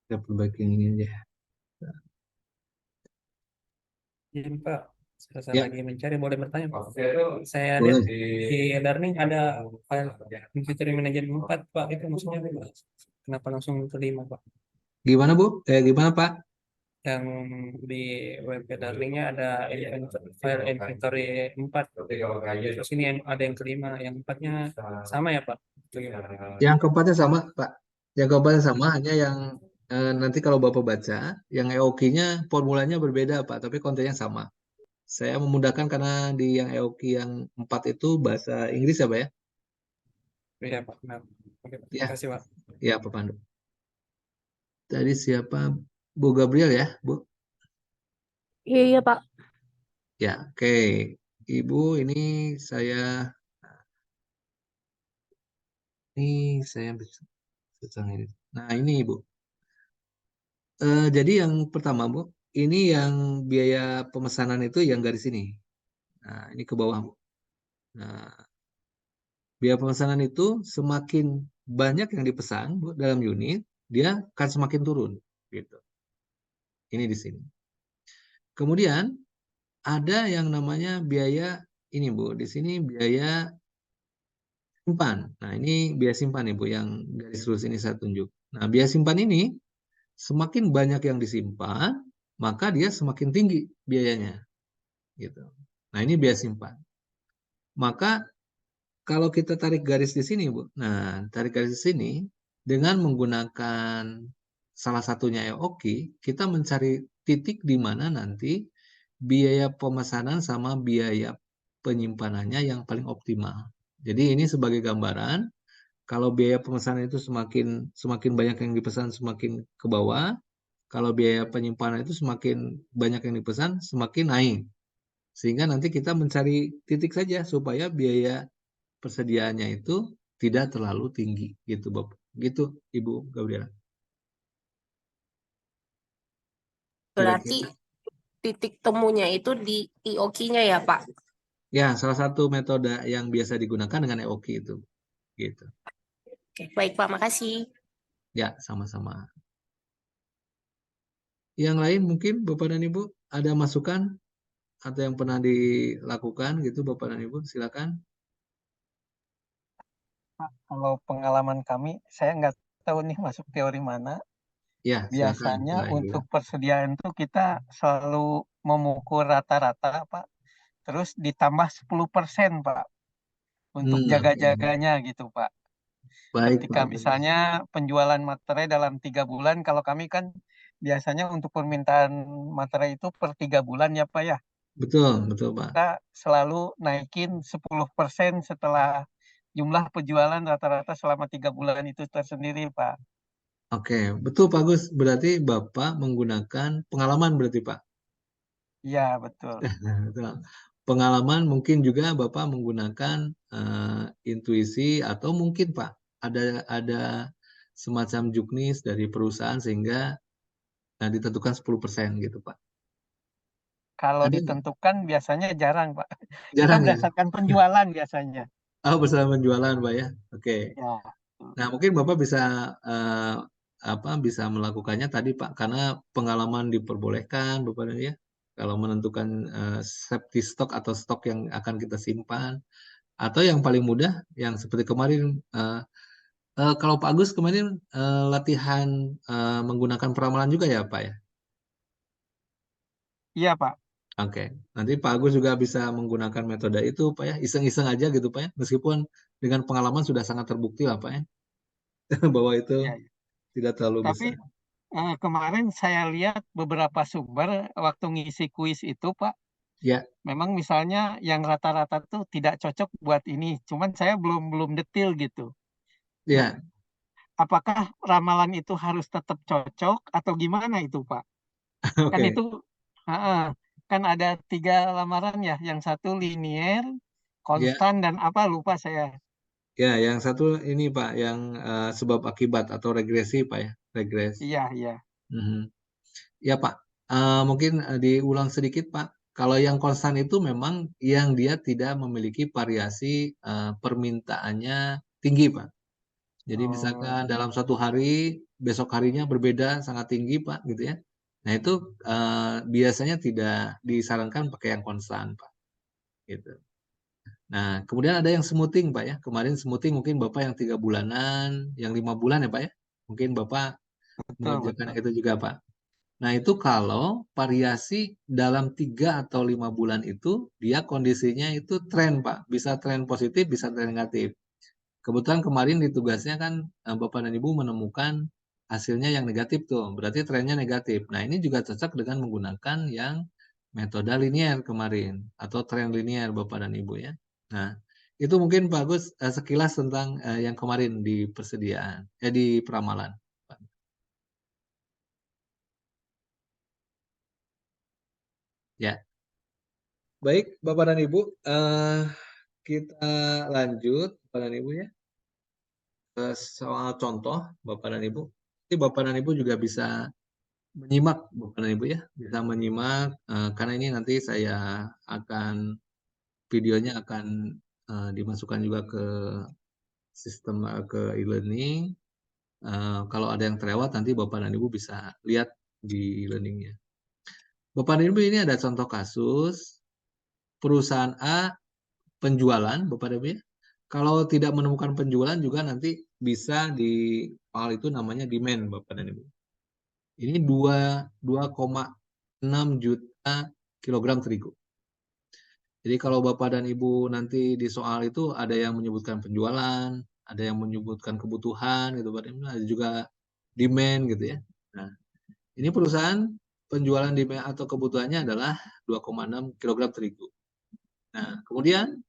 Kita perbaiki yang ini aja. Izin Pak, saya Ya, lagi mencari, boleh bertanya Pak? Saya lihat boleh. di learning ada file inventory management 4 Pak, itu maksudnya apa, Pak? Kenapa langsung terima Pak? Gimana Bu? Gimana Pak? Yang di web learningnya ada file inventory 4, terus ini ada yang kelima, yang empatnya sama ya Pak? Yang keempatnya sama Pak. Yang keempatnya sama, hanya yang nanti kalau Bapak baca, yang EOQ-nya formulanya berbeda Pak, tapi kontennya sama. Saya memudahkan karena di yang EOQ yang 4 itu bahasa Inggris ya Pak ya? Iya Pak, benar. Oke, Pak. Terima Ya, kasih Pak. ya Pak Pandu. Tadi siapa? Bu Gabriel ya, Bu? Iya Pak. Ya, oke. Ibu, ini saya bisa ini. Nah, ini Ibu. Jadi yang pertama, Bu, ini yang biaya pemesanan itu yang garis ini. Nah, ini ke bawah, Bu. Nah, biaya pemesanan itu semakin banyak yang dipesan Bu, dalam unit, dia akan semakin turun gitu. Ini di sini. Kemudian ada yang namanya biaya ini Bu, di sini biaya simpan. Nah, ini biaya simpan nih Bu, yang garis lurus ini saya tunjuk. Nah, biaya simpan ini semakin banyak yang disimpan, maka dia semakin tinggi biayanya gitu. Nah, ini biaya simpan. Maka kalau kita tarik garis di sini, Bu. Nah, tarik garis di sini dengan menggunakan salah satunya EOKI, kita mencari titik di mana nanti biaya pemesanan sama biaya penyimpanannya yang paling optimal. Jadi ini sebagai gambaran, kalau biaya pemesanan itu semakin banyak yang dipesan semakin ke bawah, kalau biaya penyimpanan itu semakin banyak yang dipesan semakin naik. Sehingga nanti kita mencari titik saja supaya biaya persediaannya itu tidak terlalu tinggi gitu Bapak. Gitu Ibu Gabriela. Berarti Kira-kira titik temunya itu di IOQ-nya ya, Pak? ya salah satu metode yang biasa digunakan dengan EOKI itu gitu. Oke, baik Pak, makasih. Ya, sama-sama. Yang lain mungkin Bapak dan Ibu ada masukan atau yang pernah dilakukan gitu Bapak dan Ibu, silakan. Pak, kalau pengalaman kami, saya nggak tahu nih masuk teori mana. Ya, silakan Biasanya Pak Indra. untuk persediaan itu kita selalu memukul rata-rata, Pak. Terus ditambah 10%, Pak, untuk Oke. jaga-jaganya gitu, Pak. Baik Ketika Pak. misalnya penjualan materai dalam 3 bulan, kalau kami kan biasanya untuk permintaan materai itu per 3 bulan ya, Pak ya. Betul, betul Pak. Kita selalu naikin 10% setelah jumlah penjualan rata-rata selama 3 bulan itu tersendiri, Pak. Oke, betul Pak Gus. Berarti Bapak menggunakan pengalaman berarti Pak. Iya, betul. Betul. Pengalaman mungkin juga Bapak menggunakan intuisi atau mungkin Pak ada semacam juknis dari perusahaan sehingga ditentukan 10% gitu Pak. Kalau Ada nggak? ditentukan biasanya jarang, Pak. Kita Jarang ya? berdasarkan penjualan biasanya. Oh, bersama penjualan Pak ya. Oke. Ya, Nah, mungkin Bapak bisa bisa melakukannya tadi Pak karena pengalaman diperbolehkan Bapak ya. Kalau menentukan safety stock atau stok yang akan kita simpan atau yang paling mudah yang seperti kemarin kalau Pak Agus kemarin latihan menggunakan peramalan juga ya Pak ya. iya, Pak. Oke, nanti Pak Agus juga bisa menggunakan metode itu Pak ya, iseng-iseng aja gitu Pak ya, meskipun dengan pengalaman sudah sangat terbukti lah Pak ya, bahwa itu Iya, iya. tidak terlalu Tapi besar. kemarin saya lihat beberapa sumber waktu ngisi kuis itu, Pak. Ya, Memang misalnya yang rata-rata tuh tidak cocok buat ini. Cuman saya belum belum detil gitu. Nah, ya, apakah ramalan itu harus tetap cocok atau gimana itu, Pak? Kan oke, itu ah, kan ada 3 lamaran ya. Yang satu linier, ya, konstan dan apa lupa saya. ya, yang satu ini Pak, yang sebab akibat atau regresi Pak ya, regres. Iya, iya. Mhm. Ya Pak, mungkin diulang sedikit Pak. Kalau yang konstan itu memang yang dia tidak memiliki variasi permintaannya tinggi Pak. Jadi Oh, misalkan dalam satu hari, besok harinya berbeda sangat tinggi Pak, gitu ya. Nah itu biasanya tidak disarankan pakai yang konstan Pak, gitu. Nah kemudian ada yang smoothing Pak ya. Kemarin smoothing mungkin Bapak yang 3 bulanan, yang 5 bulan ya Pak ya. Mungkin Bapak betul, mengerjakan betul. itu juga Pak. Nah, itu kalau variasi dalam 3 atau 5 bulan itu, dia kondisinya itu tren, Pak. Bisa tren positif, bisa tren negatif. Kebetulan kemarin di tugasnya kan Bapak dan Ibu menemukan hasilnya yang negatif tuh. Berarti trennya negatif. Nah, ini juga cocok dengan menggunakan yang metode linier kemarin. Atau tren linier Bapak dan Ibu ya. Nah, itu mungkin Pak Agus sekilas tentang yang kemarin di persediaan, di peramalan. Ya. Baik, Bapak dan Ibu, kita lanjut, Bapak dan Ibu ya, ke soal contoh, Bapak dan Ibu. Jadi Bapak dan Ibu juga bisa menyimak, Bapak dan Ibu ya, bisa menyimak, karena ini nanti saya akan, videonya akan dimasukkan juga ke sistem ke e-learning. Kalau ada yang terlewat nanti Bapak dan Ibu bisa lihat di e-learningnya. Bapak dan Ibu, ini ada contoh kasus perusahaan A penjualan, Bapak dan Ibu ya. Kalau tidak menemukan penjualan juga nanti bisa di file itu namanya demand, Bapak dan Ibu. Ini 2,6 juta kilogram terigu. Jadi kalau Bapak dan Ibu nanti di soal itu ada yang menyebutkan penjualan, ada yang menyebutkan kebutuhan gitu, ada juga demand gitu ya. Nah, ini perusahaan penjualan demand atau kebutuhannya adalah 2,6 kilogram terigu. Nah, kemudian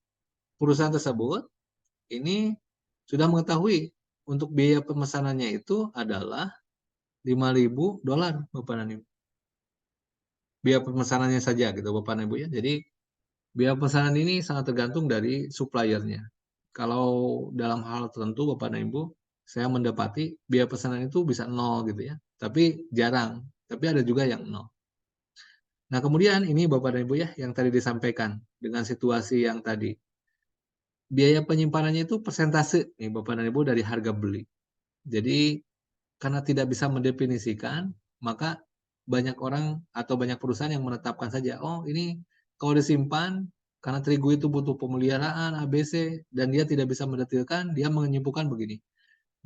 perusahaan tersebut ini sudah mengetahui untuk biaya pemesanannya itu adalah $5.000, Bapak dan Ibu. Biaya pemesanannya saja gitu, Bapak dan Ibu ya. Jadi biaya pemesanan ini sangat tergantung dari suppliernya. Kalau dalam hal tertentu Bapak dan Ibu, saya mendapati biaya pesanan itu bisa 0 gitu ya. Tapi jarang, tapi ada juga yang 0. Nah, kemudian ini Bapak dan Ibu ya, yang tadi disampaikan dengan situasi yang tadi. Biaya penyimpanannya itu persentase nih Bapak dan Ibu dari harga beli. Jadi karena tidak bisa mendefinisikan, maka banyak orang atau banyak perusahaan yang menetapkan saja, oh ini kalau disimpan karena terigu itu butuh pemeliharaan ABC dan dia tidak bisa mendetilkan, dia menyimpulkan begini.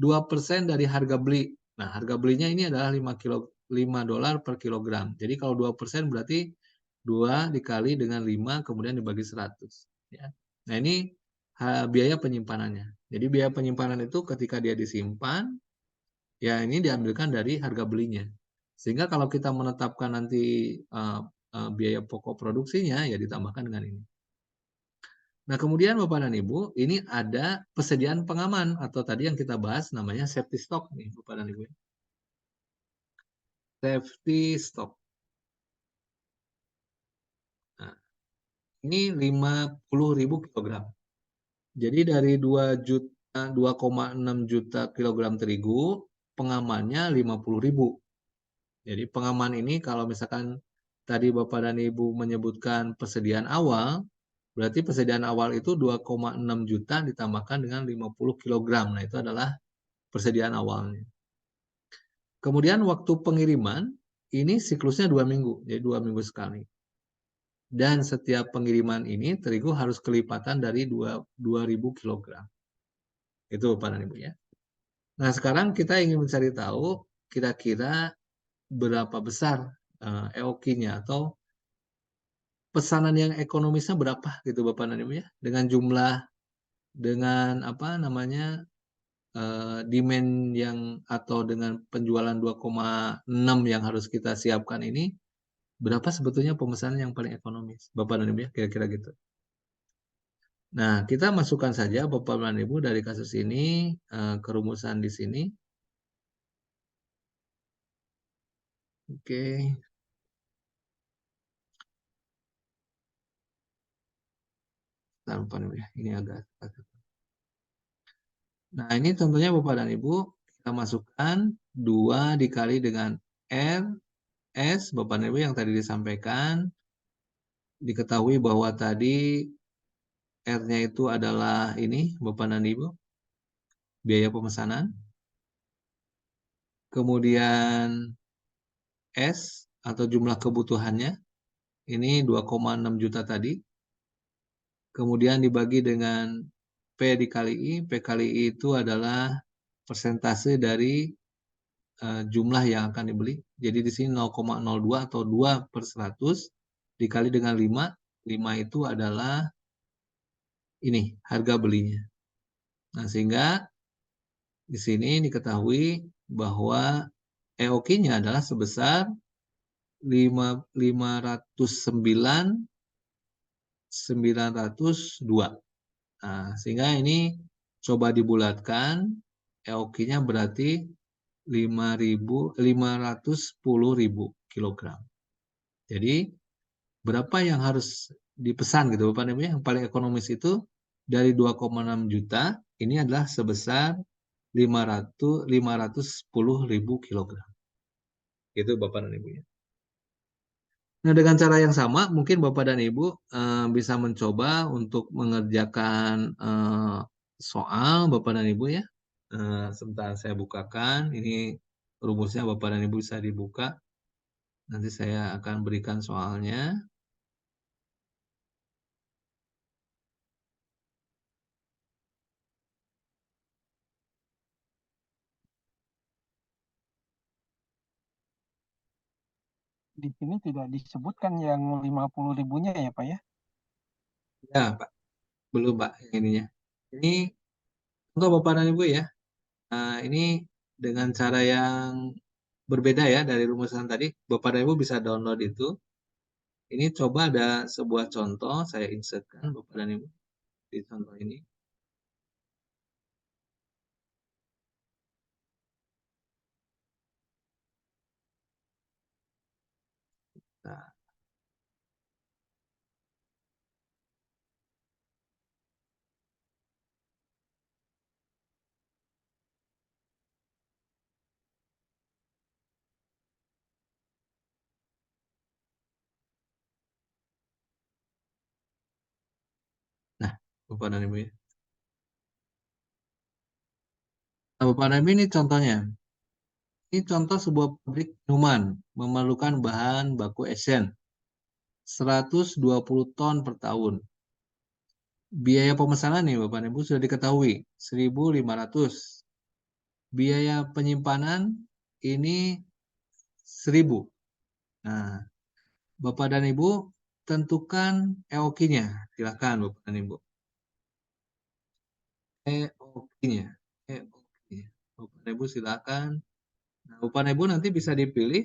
2% dari harga beli. Nah, harga belinya ini adalah $5 per kilogram. Jadi kalau 2% berarti 2 dikali dengan 5 kemudian dibagi 100 ya. Nah, ini biaya penyimpanannya. Jadi biaya penyimpanan itu ketika dia disimpan, ya ini diambilkan dari harga belinya. Sehingga kalau kita menetapkan nanti biaya pokok produksinya, ya ditambahkan dengan ini. Nah, kemudian Bapak dan Ibu, ini ada persediaan pengaman atau tadi yang kita bahas namanya safety stock nih Bapak dan Ibu. Safety stock. Nah, ini 50.000 kilogram. Jadi dari 2,6 juta kilogram terigu, pengamannya 50.000. Jadi pengaman ini kalau misalkan tadi Bapak dan Ibu menyebutkan persediaan awal, berarti persediaan awal itu 2,6 juta ditambahkan dengan 50 kg. Nah, itu adalah persediaan awalnya. Kemudian waktu pengiriman, ini siklusnya 2 minggu, jadi 2 minggu sekali. Dan setiap pengiriman ini terigu harus kelipatan dari 2.000 kg. Itu Bapak dan Ibu ya. Nah, sekarang kita ingin mencari tahu kira-kira berapa besar EOQ-nya atau pesanan yang ekonomisnya berapa gitu Bapak dan Ibu ya, dengan jumlah, dengan apa namanya, demand yang atau dengan penjualan 2,6 yang harus kita siapkan ini, berapa sebetulnya pemesanan yang paling ekonomis Bapak dan Ibu ya, kira-kira gitu. Nah, kita masukkan saja Bapak dan Ibu dari kasus ini ke rumusan di sini. Oke. Lupa nih ya, ini agak. Nah, ini contohnya Bapak dan Ibu, kita masukkan 2 dikali dengan R, S, Bapak dan Ibu yang tadi disampaikan, diketahui bahwa tadi R-nya itu adalah ini, Bapak dan Ibu, biaya pemesanan. Kemudian S atau jumlah kebutuhannya, ini 2,6 juta tadi. Kemudian dibagi dengan P dikali I, P kali I itu adalah persentase dari jumlah yang akan dibeli. Jadi di sini 0,02 atau 2/100 dikali dengan 5. 5 itu adalah ini harga belinya. Nah, sehingga di sini diketahui bahwa EOQ-nya adalah sebesar 509.902. Nah, sehingga ini coba dibulatkan, EOQ-nya berarti 510.000 kilogram. Jadi berapa yang harus dipesan gitu Bapak Ibu yang paling ekonomis itu dari 2,6 juta ini adalah sebesar 510.000 kilogram. Itu Bapak dan Ibu ya. Nah, dengan cara yang sama, mungkin Bapak dan Ibu bisa mencoba untuk mengerjakan soal Bapak dan Ibu ya. Sebentar saya bukakan. Ini rumusnya Bapak dan Ibu bisa dibuka. Nanti saya akan berikan soalnya. Di sini tidak disebutkan yang 50.000-nya ya Pak ya? Ya, Pak. Belum, Pak, yang ininya. Ini untuk Bapak dan Ibu ya. Ini dengan cara yang berbeda ya dari rumusan tadi. Bapak dan Ibu bisa download itu. Ini coba ada sebuah contoh, saya insertkan Bapak dan Ibu di contoh ini. Nah, nah, Bapak dan Ibu ya. Nah, Bapak dan Ibu ini contohnya. Ini contoh sebuah pabrik minuman memerlukan bahan baku esen 120 ton per tahun. Biaya pemesanan nih Bapak dan Ibu sudah diketahui 1.500. Biaya penyimpanan ini 1.000. Nah, Bapak dan Ibu tentukan EOQ-nya. Silakan Bapak dan Ibu. EOQ-nya. EOQ-nya. Bapak dan Ibu silakan. Nah, Bapak dan Ibu nanti bisa dipilih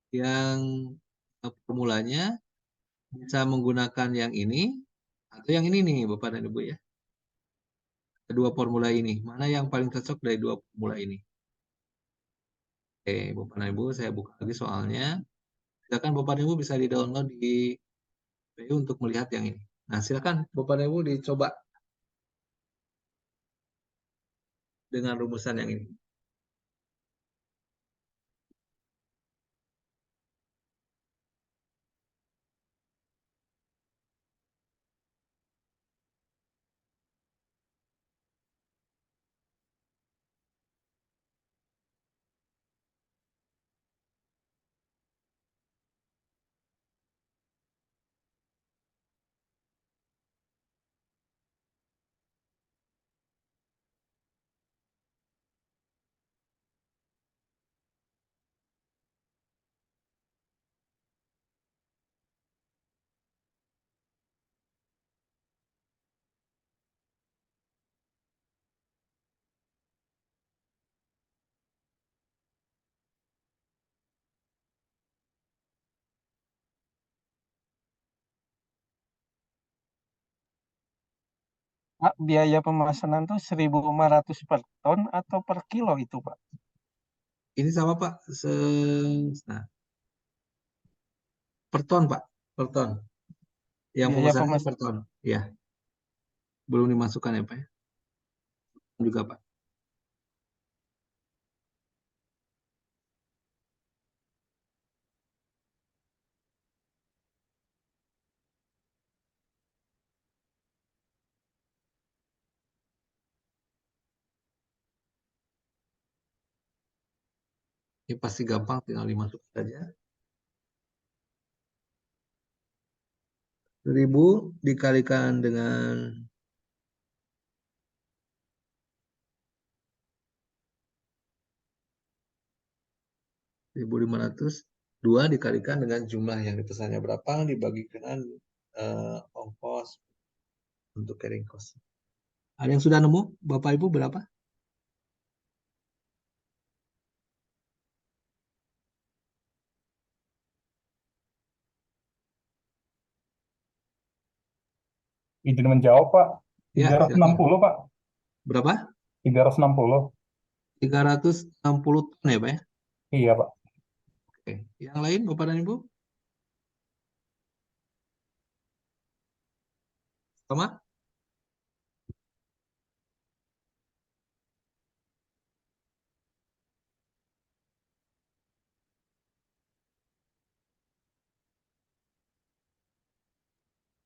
yang formulanya bisa menggunakan yang ini atau yang ini nih Bapak dan Ibu ya. Kedua formula ini. Mana yang paling cocok dari dua formula ini? Oke, Bapak dan Ibu saya buka lagi soalnya. Silakan Bapak dan Ibu bisa di-download di PU untuk melihat yang ini. Nah, silakan Bapak dan Ibu dicoba dengan rumusan yang ini. Pak, biaya pemesanan tuh 1.500 per ton atau per kilo itu Pak? Ini sama Pak, nah, per ton Pak, per ton. Yang Biaya pemesanannya per pemesanan ton. Ya, belum dimasukkan ya Pak ya. Juga Pak. Ini pasti gampang, tinggal dimasukkan saja. 1.000 dikalikan dengan 1.500, 2 dikalikan dengan jumlah yang dipesannya berapa, dibagi dengan ongkos untuk carrying cost. Ada yang sudah nemu, Bapak Ibu, berapa? Izin menjawab, Pak. Ya, silakan. 360, Pak. Berapa? 360. 360 ton ya Pak ya? Iya, Pak. Oke. Yang lain Bapak dan Ibu? Sama?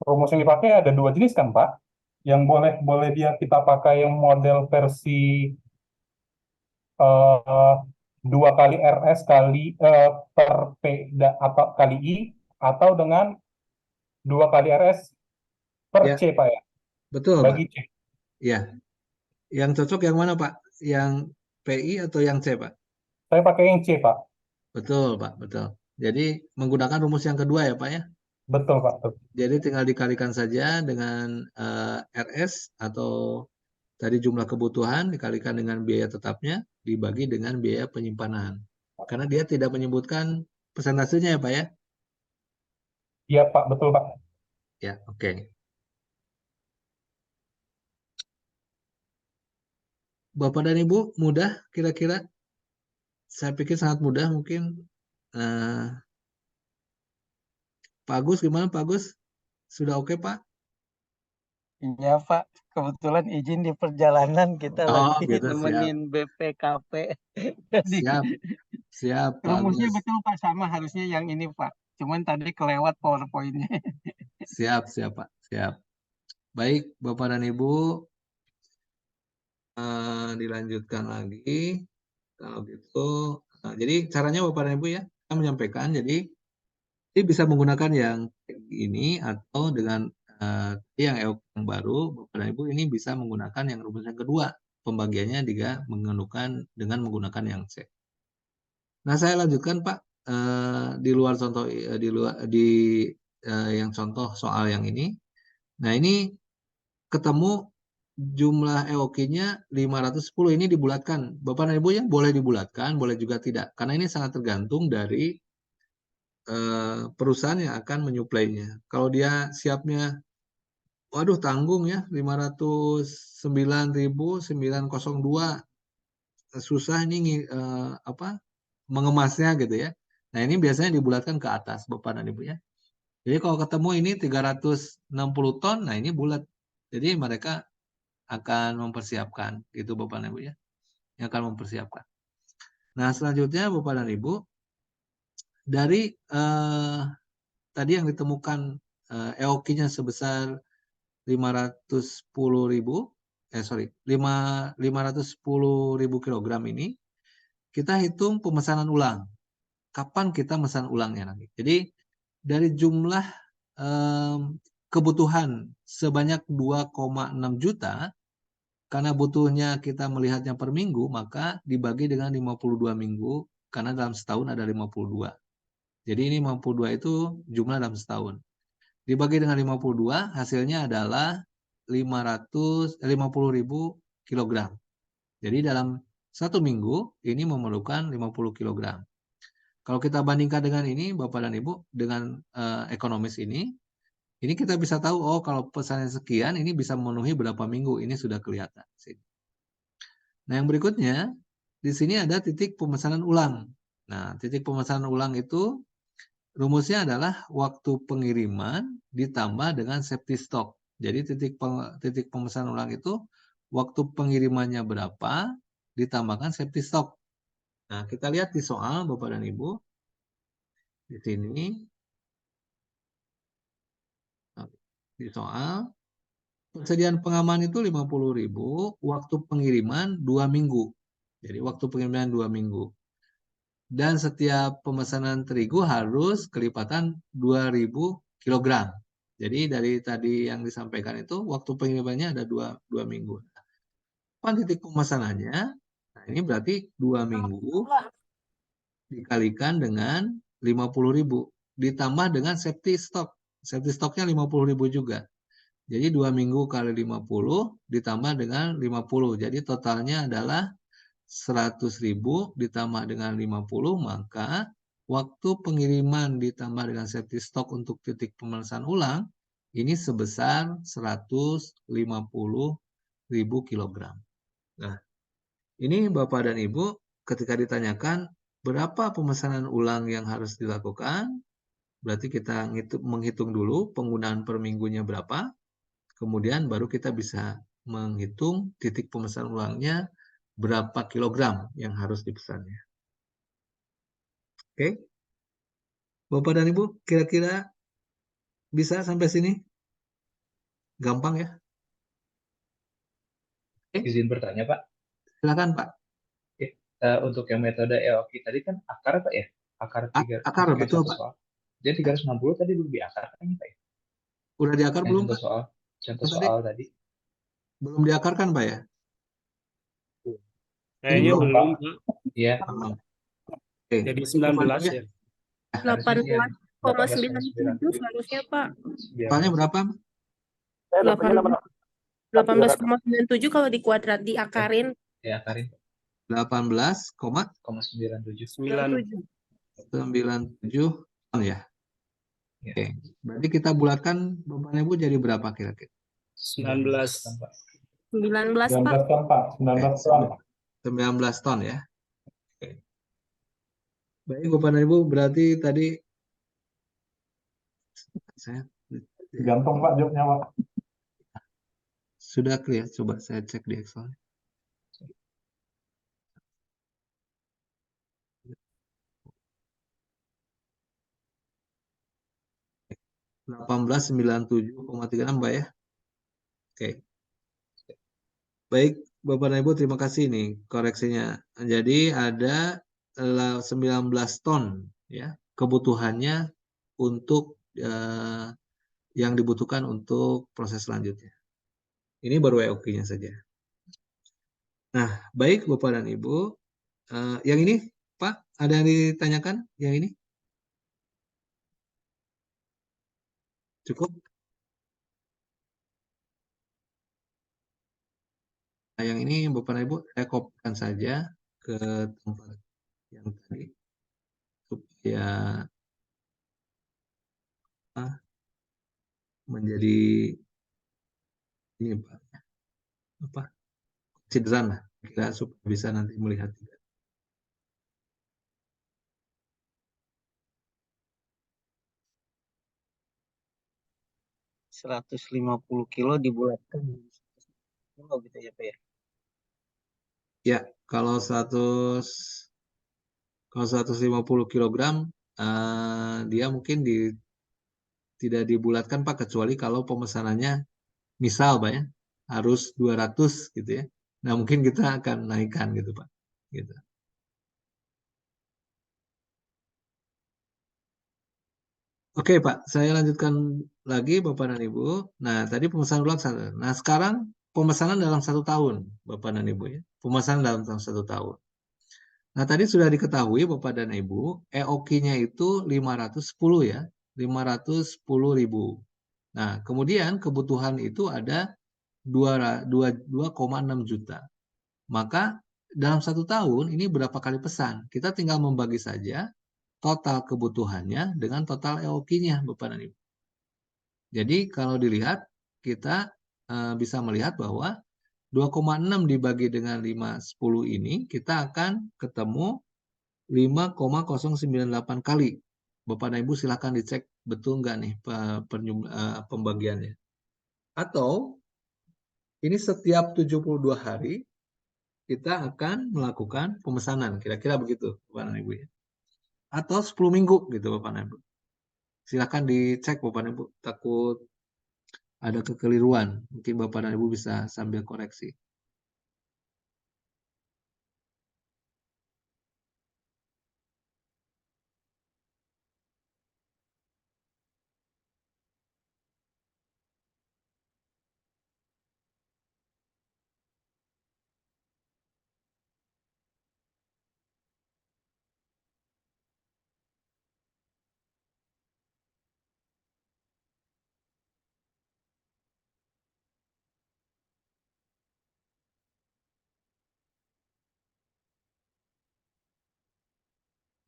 rumus yang dipakai ada dua jenis kan, Pak? Yang boleh dia kita pakai yang model versi eh, 2 kali RS per P atau kali I, atau dengan 2 kali RS per Ya, C, Pak ya? betul, Pak. Bagi C. Ya, yang cocok yang mana, Pak? Yang PI atau yang C, Pak? Saya pakai yang C, Pak. Betul, Pak, betul. Jadi menggunakan rumus yang kedua ya, Pak ya. Betul, Pak. Jadi tinggal dikalikan saja dengan RS atau tadi jumlah kebutuhan dikalikan dengan biaya tetapnya dibagi dengan biaya penyimpanan. Karena dia tidak menyebutkan persentasenya ya, Pak ya. Iya, Pak. Betul, Pak. Ya, oke. Bapak dan Ibu, mudah kira-kira? Saya pikir sangat mudah mungkin. Eh, Pak Agus gimana Pak Agus? Sudah oke Pak? Iya Pak, kebetulan izin di perjalanan kita Oh lagi gitu, siap. nemenin BPKP. Jadi Siap, siap Pak rumusnya Agus. betul Pak, sama harusnya yang ini Pak. Cuman tadi kelewat PowerPoint-nya. Siap, siap Pak, siap. Baik Bapak dan Ibu, dilanjutkan lagi. Kalau gitu, jadi caranya Bapak dan Ibu ya, kita menyampaikan. Jadi bisa menggunakan yang ini atau dengan yang EOK yang baru, Bapak dan Ibu ini bisa menggunakan yang rumus yang kedua. Pembagiannya juga dengan menggunakan yang C. Nah, saya lanjutkan Pak, di luar contoh yang contoh soal yang ini. Nah, ini ketemu jumlah EOQ-nya 510, ini dibulatkan. Bapak dan Ibu yang boleh dibulatkan, boleh juga tidak. Karena ini sangat tergantung dari perusahaan yang akan menyuplainya. Kalau dia siapnya, waduh tanggung ya, 509.902, susah ini mengemasnya gitu ya. Nah, ini biasanya dibulatkan ke atas Bapak dan Ibu ya. Jadi kalau ketemu ini 360 ton, nah ini bulat. Jadi mereka akan mempersiapkan gitu Bapak dan Ibu ya. Yang akan mempersiapkan. Nah, selanjutnya Bapak dan Ibu, dari tadi yang ditemukan EOQ-nya sebesar 510.000 kilogram ini, kita hitung pemesanan ulang. Kapan kita memesan ulangnya nanti. Jadi dari jumlah kebutuhan sebanyak 2,6 juta, karena butuhnya kita melihatnya per minggu, maka dibagi dengan 52 minggu, karena dalam setahun ada 52. Jadi ini 52 itu jumlah dalam setahun. Dibagi dengan 52, hasilnya adalah 50.000 kilogram. Jadi dalam satu minggu, ini memerlukan 50 kilogram. Kalau kita bandingkan dengan ini, Bapak dan Ibu, dengan ekonomis ini kita bisa tahu, oh kalau pesannya sekian, ini bisa memenuhi berapa minggu, ini sudah kelihatan. Nah, yang berikutnya, di sini ada titik pemesanan ulang. Nah, titik pemesanan ulang itu rumusnya adalah waktu pengiriman ditambah dengan safety stock. Jadi titik pemesanan ulang itu waktu pengirimannya berapa ditambahkan safety stock. Nah, kita lihat di soal Bapak dan Ibu. Di sini di soal persediaan pengaman itu 50.000, waktu pengiriman 2 minggu. Jadi waktu pengiriman 2 minggu. Dan setiap pemesanan terigu harus kelipatan 2.000 kilogram. Jadi dari tadi yang disampaikan itu waktu pengirimannya ada 2 minggu. Kapan titik pemesanannya? Nah, ini berarti 2 minggu dikalikan dengan 50.000 ditambah dengan safety stock. Safety stocknya 50.000 juga. Jadi 2 minggu kali 50 ditambah dengan 50. Jadi totalnya adalah 100.000 ditambah dengan 50, maka waktu pengiriman ditambah dengan safety stock untuk titik pemeriksaan ulang ini sebesar 150.000 kilogram. Nah, ini Bapak dan Ibu ketika ditanyakan berapa pemesanan ulang yang harus dilakukan, berarti kita menghitung dulu penggunaan per minggunya berapa, kemudian baru kita bisa menghitung titik pemesanan ulangnya berapa kilogram yang harus dipesannya. Oke? Bapak dan Ibu, kira-kira bisa sampai sini? Gampang ya? Izin bertanya, Pak. Silakan Pak. Untuk yang metode EOQ tadi kan akar, Pak ya? Akar Akar, untuk yang betul satu Pak. soal. Jadi 360 tadi belum diakar kan ya, Pak ya? Udah diakar Yang belum contoh Pak? soal. Contoh Tadi soal tadi. belum diakarkan Pak ya? Kayaknya Belum, belum, Pak. Pak. Iya. Oke. Jadi 19 ya. Harusnya sih yang 18,97 seharusnya Pak. Totalnya berapa? 18,97 kalau dikuadrat diakarin Ya, akarin 18,97 9. ton ya. Ya. Oke. Berarti kita bulatkan Bapak Ibu jadi berapa kira-kira? 19. 19 Pak. 19 ton, Pak. 19 ton. 19 ton ya. Oke. Baik Bapak Ibu, berarti tadi saya Gantung, Pak, jawabnya, Pak. sudah clear. Coba saya cek di Excel. (1897,36) Mbak ya. Oke. Baik Bapak dan Ibu, terima kasih nih koreksinya. Jadi ada 19 ton ya kebutuhannya untuk yang dibutuhkan untuk proses selanjutnya. Ini baru EOQ-nya saja. Nah, baik Bapak dan Ibu, yang ini Pak, ada yang ditanyakan? Yang ini? Cukup? Nah, yang ini Bapak dan Ibu, saya kopikan saja ke tempat yang tadi supaya menjadi ini Pak, apa? Consideran lah, kira supaya bisa nanti melihat juga. kilo dibulatkan kilo gitu ya Pak ya. Ya, kalau 150 kilogram dia mungkin tidak dibulatkan Pak, kecuali kalau pemesanannya misal Pak ya harus 200 gitu ya. Nah, mungkin kita akan naikkan gitu Pak. Gitu. Oke Pak, saya lanjutkan lagi Bapak dan Ibu. Nah, tadi pemesanan ulang satu. Nah, sekarang pemesanan dalam 1 tahun Bapak dan Ibu ya. Pemesanan dalam 1 tahun. Nah, tadi sudah diketahui Bapak dan Ibu, EOQ-nya itu 510 ya, 510.000. Nah, kemudian kebutuhan itu ada 2,6 juta. Maka dalam 1 tahun ini berapa kali pesan? Kita tinggal membagi saja total kebutuhannya dengan total EOQ-nya Bapak dan Ibu. Jadi kalau dilihat, kita bisa melihat bahwa 2,6 dibagi dengan 510 ini, kita akan ketemu 5,098 kali. Bapak dan Ibu silakan dicek betul nggak nih pembagiannya. Atau ini setiap 72 hari kita akan melakukan pemesanan. Kira-kira begitu Bapak dan Ibu ya. Atau 10 minggu gitu Bapak dan Ibu. Silakan dicek Bapak dan Ibu. Takut ada kekeliruan. Mungkin Bapak dan Ibu bisa sambil koreksi.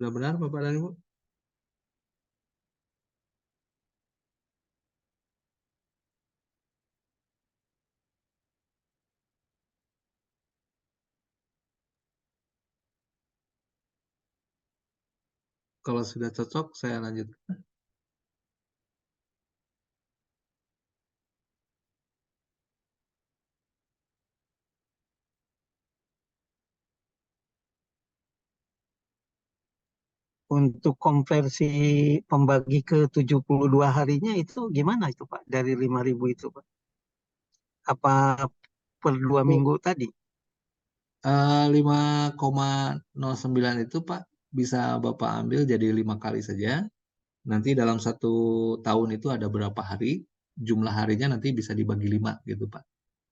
Sudah benar Bapak dan Ibu? Kalau sudah cocok, saya lanjutkan. Untuk konversi pembagi ke 72 harinya itu gimana itu Pak? Dari 5.000 itu Pak? Apa per 2 minggu tadi? 5,09 itu Pak bisa Bapak ambil jadi 5 kali saja. Nanti dalam 1 tahun itu ada berapa hari, jumlah harinya nanti bisa dibagi 5 gitu Pak.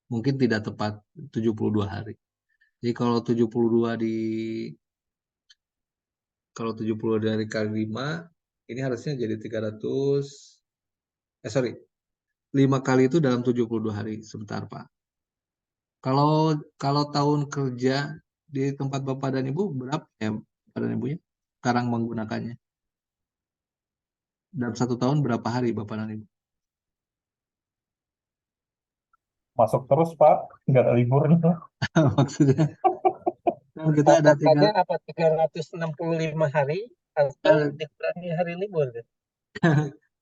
Mungkin tidak tepat 72 hari. Jadi kalau 70 dari kali 5 ini harusnya jadi 300, sorry, 5 kali itu dalam 72 hari. Sebentar Pak. Kalau kalau tahun kerja di tempat Bapak dan Ibu berapa ya Bapak dan Ibunya sekarang menggunakannya? Dalam 1 tahun berapa hari Bapak dan Ibu? Masuk terus, Pak. Nggak ada liburnya. Maksudnya kan kita ada Patokannya apa 365 hari atau dikurangi hari libur?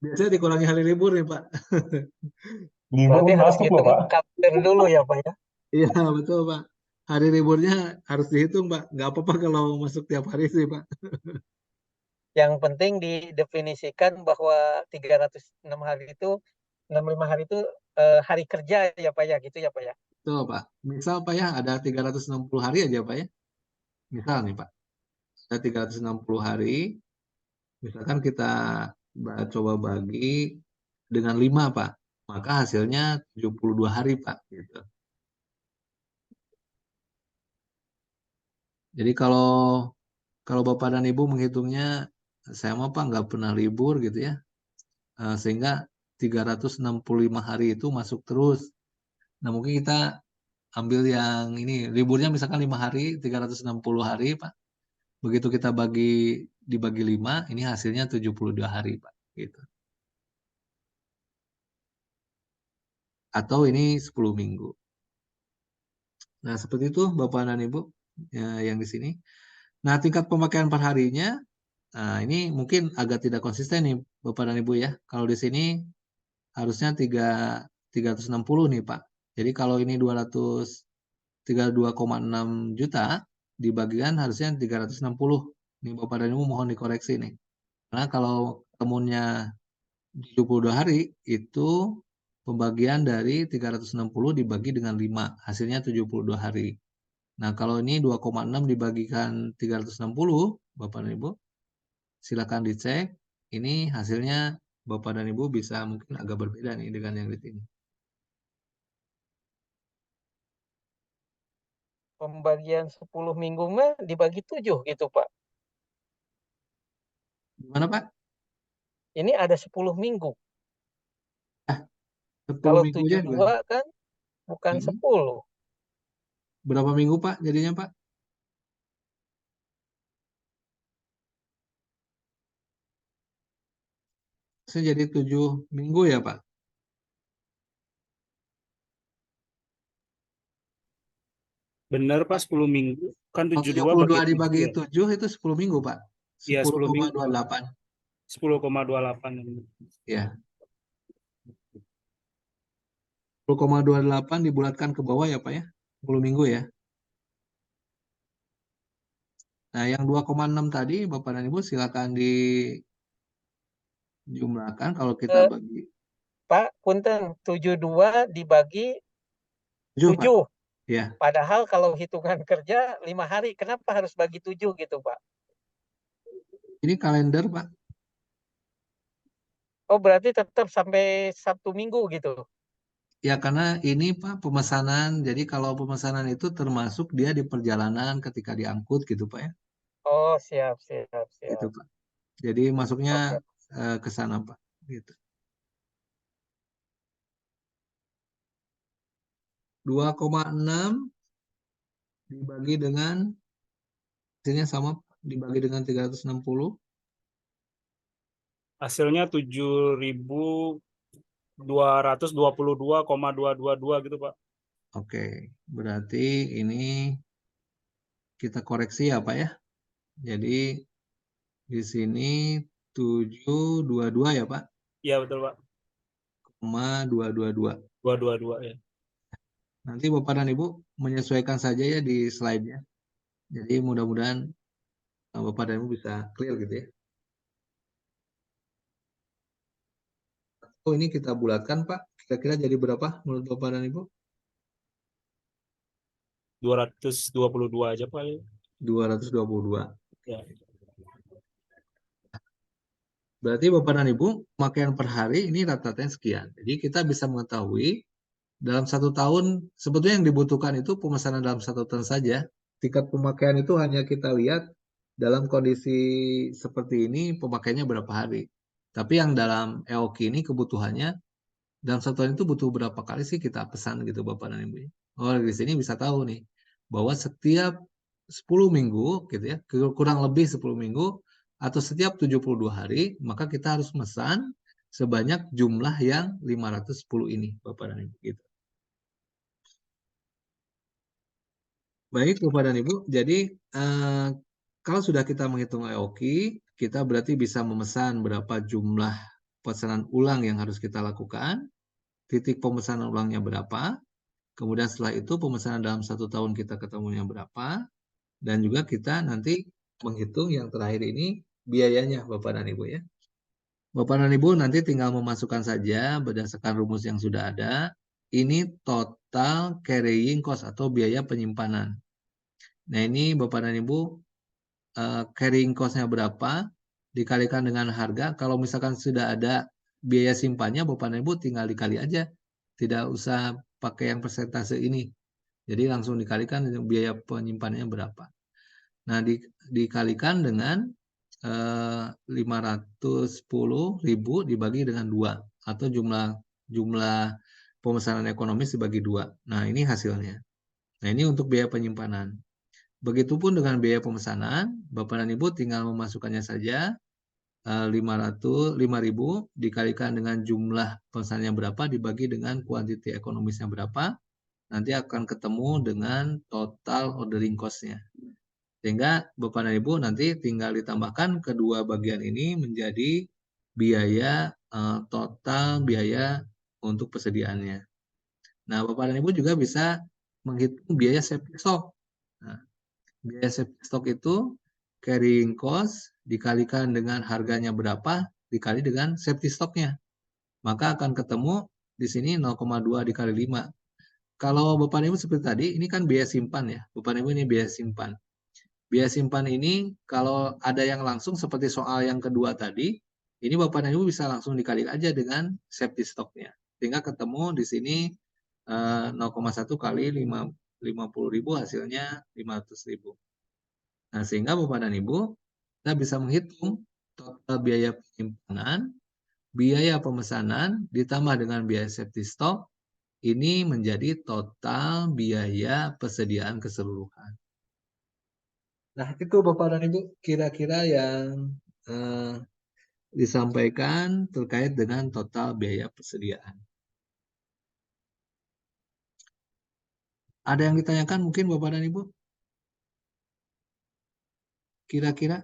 biasanya dikurangi hari libur nih Pak. Libur Berarti pun harus masuk loh, ngitung Pak. kalender dulu ya Pak ya. Iya betul Pak. Hari liburnya harus dihitung Pak. Nggak apa-apa kalau masuk tiap hari sih Pak. Yang penting didefinisikan bahwa 306 hari itu 65 hari itu hari kerja ya Pak ya gitu ya Pak ya. Betul Pak. Misal Pak ya ada 360 hari aja Pak ya. Misal nih Pak. Ada 360 hari. Misalkan kita coba bagi dengan 5 Pak. Maka hasilnya 72 hari Pak. Gitu. Jadi kalau Bapak dan Ibu menghitungnya, saya mah Pak nggak pernah libur gitu ya. Sehingga 365 hari itu masuk terus. Nah mungkin kita ambil yang ini, liburnya misalkan 5 hari, 360 hari Pak. Begitu kita dibagi 5, ini hasilnya 72 hari Pak. Gitu. Atau ini 10 minggu. Nah seperti itu Bapak dan Ibu yang di sini. Nah tingkat pemakaian per harinya, nah ini mungkin agak tidak konsisten nih Bapak dan Ibu ya. Kalau di sini harusnya 360 nih Pak. Jadi kalau ini 232,6 juta dibagikan harusnya 360. Nih Bapak dan Ibu mohon dikoreksi nih. Karena kalau temunya 72 hari itu pembagian dari 360 dibagi dengan 5, hasilnya 72 hari. Nah, kalau ini 2,6 dibagikan 360, Bapak dan Ibu, silakan dicek. Ini hasilnya Bapak dan Ibu bisa mungkin agak berbeda nih dengan yang di sini. Pembagian 10 minggu mah dibagi 7 gitu Pak. Gimana Pak? Ini ada 10 minggu. 10 Kalau minggunya gimana? 72 kan bukan 10. Berapa minggu Pak jadinya Pak? Saya jadi 7 minggu ya Pak? Benar Pak 10 minggu. Kan Kalau 72 72 bagi 7 dibagi ya. 7 itu 10 minggu Pak. Iya 10 minggu. 10,28. 10,28. Ya. 10,28 dibulatkan ke bawah ya Pak ya. 10 minggu ya. Nah, yang 2,6 tadi Bapak dan Ibu silakan dijumlahkan kalau kita Eh, bagi Pak, punten 72 dibagi 7 Pak. 7. Ya, Padahal kalau hitungan kerja 5 hari, kenapa harus bagi 7 gitu Pak? ini kalender Pak. Oh berarti tetap sampai 1 minggu gitu. Ya karena ini Pak pemesanan. Jadi kalau pemesanan itu termasuk dia di perjalanan ketika diangkut gitu Pak ya. Oh siap, siap, Gitu siap. Pak. Jadi masuknya Oke. ke sana Pak. Gitu. 2,6 dibagi dengan hasilnya sama dibagi dengan 360. Hasilnya 7.222,222 gitu Pak. Oke, berarti ini kita koreksi ya Pak ya. Jadi di sini 722 ya Pak, Iya betul Pak. 222. 222 ya. Nanti Bapak dan Ibu menyesuaikan saja ya di slide-nya. Jadi mudah-mudahan Bapak dan Ibu bisa clear gitu ya. Oh ini kita bulatkan Pak, kira-kira jadi berapa menurut Bapak dan Ibu? 222 aja Pak. 222. Ya. Berarti Bapak dan Ibu, pemakaian per hari ini rata-ratanya sekian. Jadi kita bisa mengetahui dalam 1 tahun, sebetulnya yang dibutuhkan itu pemesanan dalam 1 tahun saja. Tingkat pemakaian itu hanya kita lihat dalam kondisi seperti ini pemakaiannya berapa hari. Tapi yang dalam EOKI ini kebutuhannya dalam 1 tahun itu butuh berapa kali sih kita pesan gitu Bapak dan Ibu. Oh, di sini bisa tahu nih bahwa setiap 10 minggu gitu ya, kurang lebih 10 minggu atau setiap 72 hari, maka kita harus mesan sebanyak jumlah yang 510 ini Bapak dan Ibu gitu. Baik Bapak dan Ibu, jadi kalau sudah kita menghitung EOKI, kita berarti bisa memesan berapa jumlah pesanan ulang yang harus kita lakukan, titik pemesanan ulangnya berapa, kemudian setelah itu pemesanan dalam 1 tahun kita ketemunya berapa, dan juga kita nanti menghitung yang terakhir ini biayanya Bapak dan Ibu ya. Bapak dan Ibu nanti tinggal memasukkan saja berdasarkan rumus yang sudah ada, ini total carrying cost atau biaya penyimpanan. Nah ini Bapak dan Ibu carrying cost-nya berapa dikalikan dengan harga. Kalau misalkan sudah ada biaya simpannya, Bapak dan Ibu tinggal dikali aja. Tidak usah pakai yang persentase ini. Jadi langsung dikalikan biaya penyimpanannya berapa. Nah dikalikan dengan 510.000 dibagi dengan 2 atau jumlah pemesanan ekonomis dibagi 2. Nah ini hasilnya. Nah ini untuk biaya penyimpanan. Begitupun dengan biaya pemesanan, Bapak dan Ibu tinggal memasukkannya saja 5.000 dikalikan dengan jumlah pemesanannya berapa dibagi dengan kuantiti ekonomisnya berapa, nanti akan ketemu dengan total ordering cost-nya. Sehingga Bapak dan Ibu nanti tinggal ditambahkan kedua bagian ini menjadi biaya total biaya untuk persediaannya. Nah, Bapak dan Ibu juga bisa menghitung biaya safety stock. Nah, biaya safety stock itu carrying cost dikalikan dengan harganya berapa dikali dengan safety stocknya. Maka akan ketemu di sini 0,2 dikali 5. Kalau Bapak dan Ibu seperti tadi, ini kan biaya simpan ya. Bapak dan Ibu ini biaya simpan. Biaya simpan ini kalau ada yang langsung seperti soal yang kedua tadi, ini Bapak dan Ibu bisa langsung dikali aja dengan safety stocknya. Sehingga ketemu di sini 0,1 kali 50.000 hasilnya 500.000. Nah, sehingga Bapak dan Ibu kita bisa menghitung total biaya penyimpanan, biaya pemesanan ditambah dengan biaya safety stock, ini menjadi total biaya persediaan keseluruhan. Nah, itu Bapak dan Ibu kira-kira yang disampaikan terkait dengan total biaya persediaan. Ada yang ditanyakan mungkin Bapak dan Ibu? Kira-kira?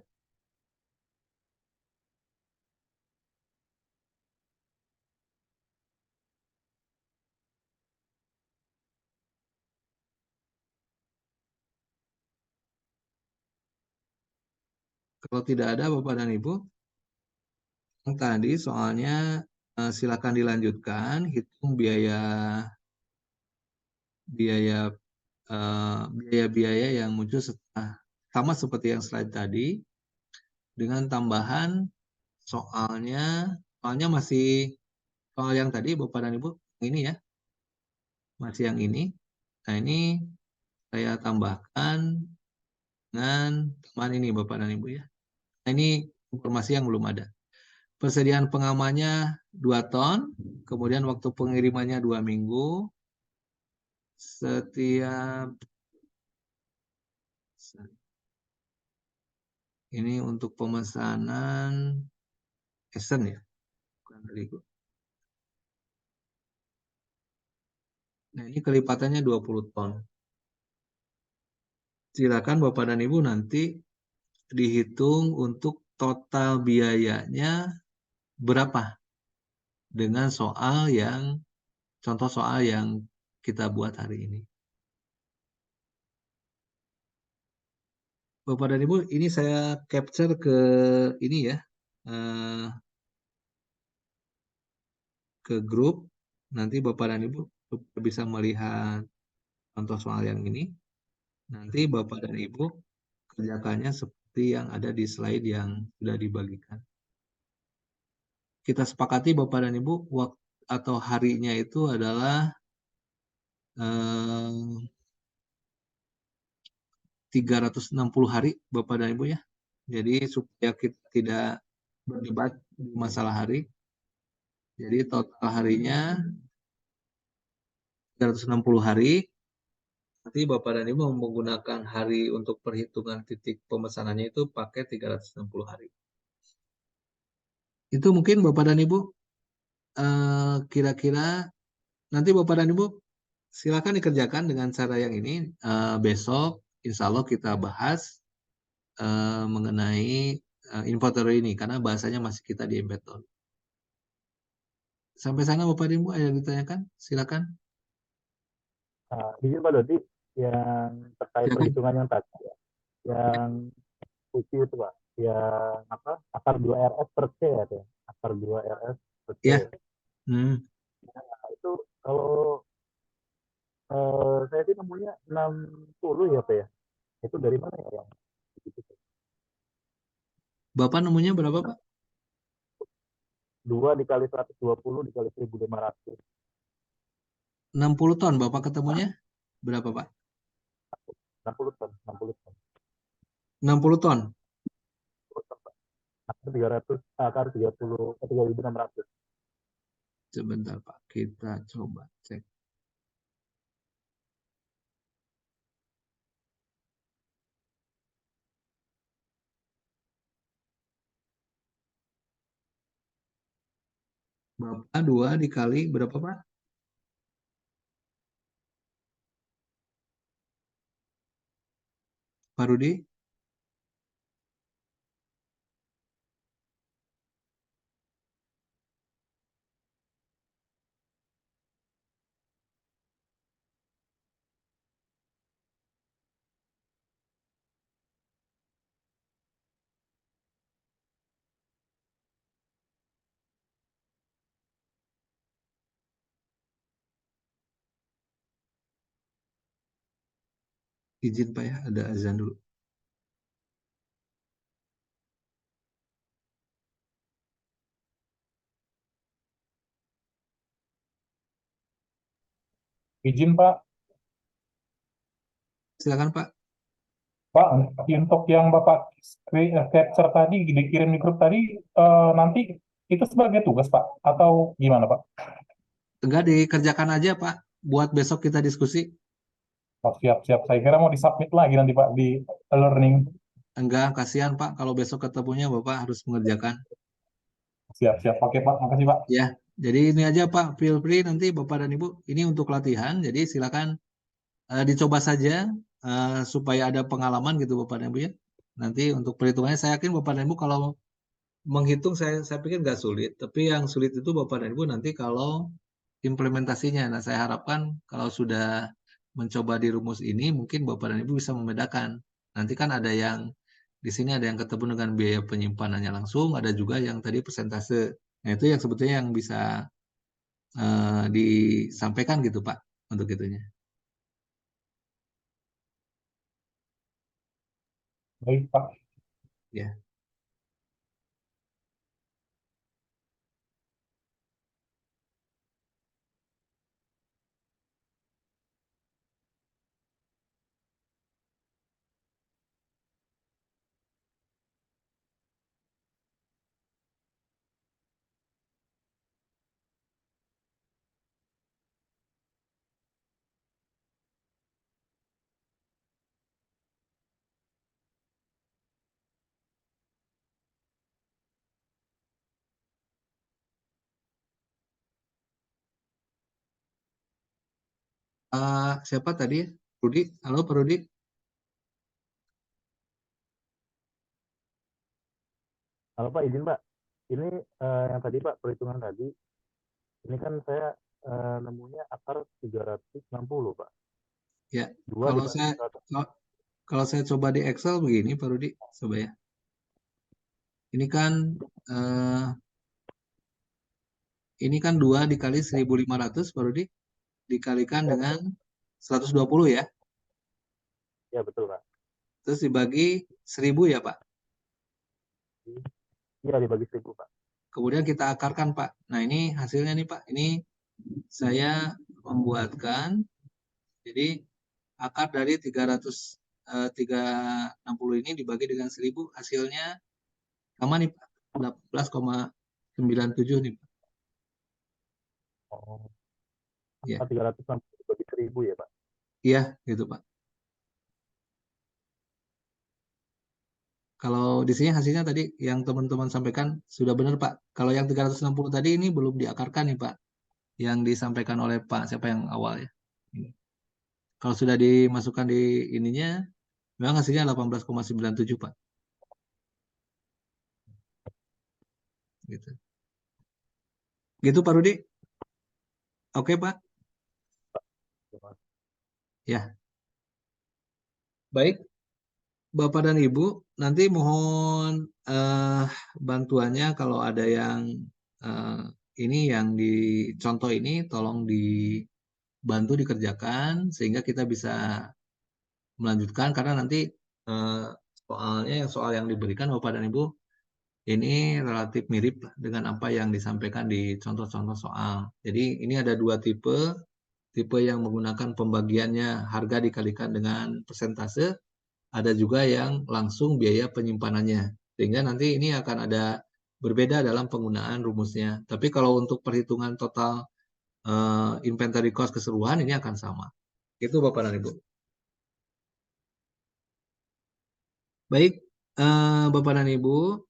Kalau tidak ada Bapak dan Ibu, yang tadi soalnya silakan dilanjutkan, hitung biaya-biaya yang muncul setelah sama seperti yang slide tadi, dengan tambahan soalnya masih soal yang tadi Bapak dan Ibu ini ya, masih yang ini. Nah ini saya tambahkan dengan tambahan ini Bapak dan Ibu ya. Nah ini informasi yang belum ada. Persediaan pengamannya 2 ton, kemudian waktu pengirimannya 2 minggu, setiap ini untuk pemesanan Esen ya, bukan terigu. Nah ini kelipatannya 20 ton. Silakan Bapak dan Ibu nanti dihitung untuk total biayanya berapa dengan contoh soal yang kita buat hari ini. Bapak dan Ibu, ini saya capture ke ini ya, ke grup. Nanti Bapak dan Ibu bisa melihat contoh soal yang ini. Nanti Bapak dan Ibu kerjakannya seperti yang ada di slide yang sudah dibagikan. Kita sepakati Bapak dan Ibu waktu atau harinya itu adalah 360 hari Bapak dan Ibu ya. Jadi supaya kita tidak berdebat di masalah hari. Jadi total harinya 360 hari. Nanti Bapak dan Ibu menggunakan hari untuk perhitungan titik pemesanannya itu pakai 360 hari. Itu mungkin Bapak dan Ibu kira-kira nanti Bapak dan Ibu silakan dikerjakan dengan cara yang ini. Besok insya Allah kita bahas mengenai inventory ini karena bahasanya masih kita di Embeddon. Sampai sana Bapak dan Ibu ada yang ditanyakan? Silakan. Izin Pak Dodi, yang terkait Silakan. perhitungan yang tadi, yang kunci itu Pak, yang apa, akar 2RS per C ya, Teh? Akar 2RS per C. Ya. Nah, itu kalau saya sih nemunya 60 ya, Pak ya. Itu dari mana ya, yang begitu? Bapak nemunya berapa Pak? 2 dikali 120 dikali 1.500. 60 ton Bapak ketemunya? Berapa Pak? 60 ton, 60 ton. 60 ton. 60 ton, Pak. Akar 300, akar 30, 3.600. Sebentar Pak, kita coba cek. Bapak 2 dikali berapa Pak? Pak Rudi? Izin Pak ya, ada azan dulu. Izin Pak. Silakan Pak. Pak, untuk yang Bapak capture tadi, dikirim di grup tadi, nanti itu sebagai tugas Pak? Atau gimana Pak? Enggak dikerjakan aja Pak, buat besok kita diskusi. Oh, siap-siap. Saya kira mau disubmit lagi nanti Pak di learning. Enggak, kasihan Pak, kalau besok ketemunya Bapak harus mengerjakan. Siap-siap. Oke Pak, makasih Pak. Ya, jadi ini aja Pak, feel free nanti Bapak dan Ibu. Ini untuk latihan, jadi silakan dicoba saja supaya ada pengalaman gitu Bapak dan Ibu ya. Nanti untuk perhitungannya saya yakin Bapak dan Ibu kalau menghitung saya pikir nggak sulit, tapi yang sulit itu Bapak dan Ibu nanti kalau implementasinya. Nah, saya harapkan kalau sudah mencoba di rumus ini, mungkin Bapak dan Ibu bisa membedakan. Nanti kan ada yang di sini ada yang ketemu dengan biaya penyimpanannya langsung, ada juga yang tadi persentase. Nah, itu yang sebetulnya yang bisa disampaikan gitu Pak, untuk itunya. Baik Pak. Ya. Siapa tadi? Rudi? Halo Pak Rudi? Halo Pak, izin Pak. Ini yang tadi Pak, perhitungan tadi, ini kan saya nemunya akar 360 Pak. Ya, 2 kalau dikali saya 100. kalau saya coba di Excel begini Pak Rudi, coba ya. Ini kan eh, ini kan 2 dikali 1.500 Pak Rudi, dikalikan dengan 120 ya. Ya betul Pak. Terus dibagi 1000 ya Pak. Iya dibagi 1000 Pak. Kemudian kita akarkan Pak. Nah ini hasilnya nih Pak. Ini saya membuatkan. Jadi akar dari 360 ini dibagi dengan 1000 hasilnya sama nih Pak. 18,97 nih Pak. Oh, Ya. akar 360 dibagi 1000 ya Pak. Iya gitu Pak. Kalau di sini hasilnya tadi yang teman-teman sampaikan sudah benar Pak. Kalau yang 360 tadi ini belum diakarkan nih Pak. Yang disampaikan oleh Pak siapa yang awal ya. Kalau sudah dimasukkan di ininya, memang hasilnya 18,97 Pak. Gitu. Gitu Pak Rudi. Oke Pak. Ya. Baik. Bapak dan Ibu, nanti mohon bantuannya kalau ada yang ini yang dicontoh ini tolong dibantu dikerjakan sehingga kita bisa melanjutkan karena nanti soal yang diberikan Bapak dan Ibu ini relatif mirip dengan apa yang disampaikan di contoh-contoh soal. Jadi ini ada dua tipe yang menggunakan pembagiannya harga dikalikan dengan persentase. Ada juga yang langsung biaya penyimpanannya. Sehingga nanti ini akan ada berbeda dalam penggunaan rumusnya. Tapi kalau untuk perhitungan total inventory cost keseluruhan ini akan sama. Itu Bapak dan Ibu. Baik, Bapak dan Ibu,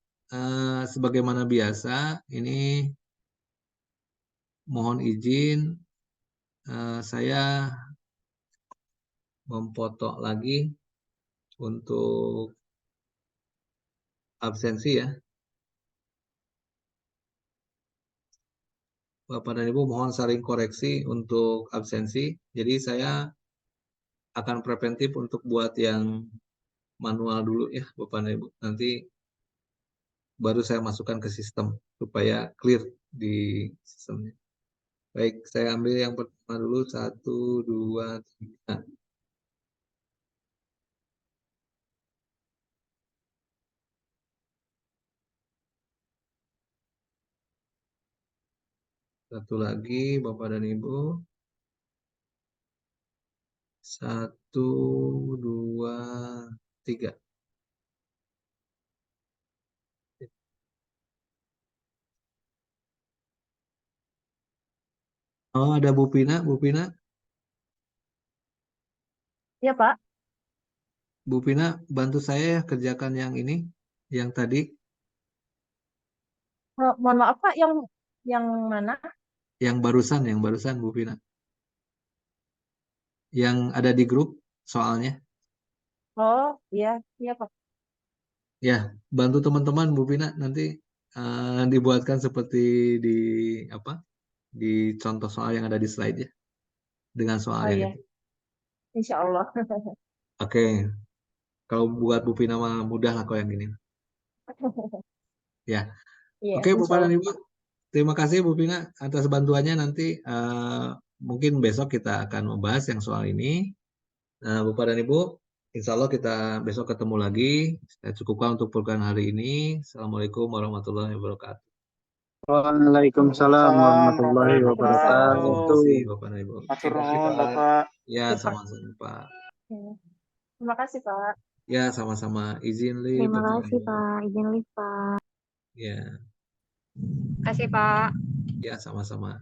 sebagaimana biasa, ini mohon izin saya memfoto lagi untuk absensi ya. Bapak dan Ibu mohon saling koreksi untuk absensi. Jadi saya akan preventif untuk buat yang manual dulu ya Bapak dan Ibu. Nanti baru saya masukkan ke sistem supaya clear di sistemnya. Baik, saya ambil yang pertama dulu. 1, 2, 3. Satu lagi Bapak dan Ibu. 1, 2, 3. Oh, ada Bu Pina. Bu Pina. Ya, Pak. Bu Pina, bantu saya ya kerjakan yang ini, yang tadi, Mohon maaf, Pak, yang mana? yang barusan Bu Pina. Yang ada di grup soalnya. Oh, iya, iya, Pak. Ya, bantu teman-teman Bu Pina nanti dibuatkan seperti di di contoh soal yang ada di slide ya, dengan soal Oh, yang iya. itu. Insya Allah. Oke, kalau buat Bu Pina mah mudah lah kalau yang ini. Ya, Iya, oke insya Bapak dan Allah. Ibu, terima kasih Bu Pina atas bantuannya. Nanti mungkin besok kita akan membahas yang soal ini. Bapak dan Ibu, insya Allah kita besok ketemu lagi. Saya cukupkan untuk program hari ini. Assalamualaikum warahmatullahi wabarakatuh. Waalaikumsalam warahmatullahi Terima wabarakatuh. kasih Bapak dan Ibu. Matur nuwun Bapak. Ya, Iya, Pak. sama-sama Pak. Terima kasih, Pak. Ya, sama-sama. Izin live. Terima kasih Pak, izin live Pak. Ya, Terima kasih, Pak. ya sama-sama.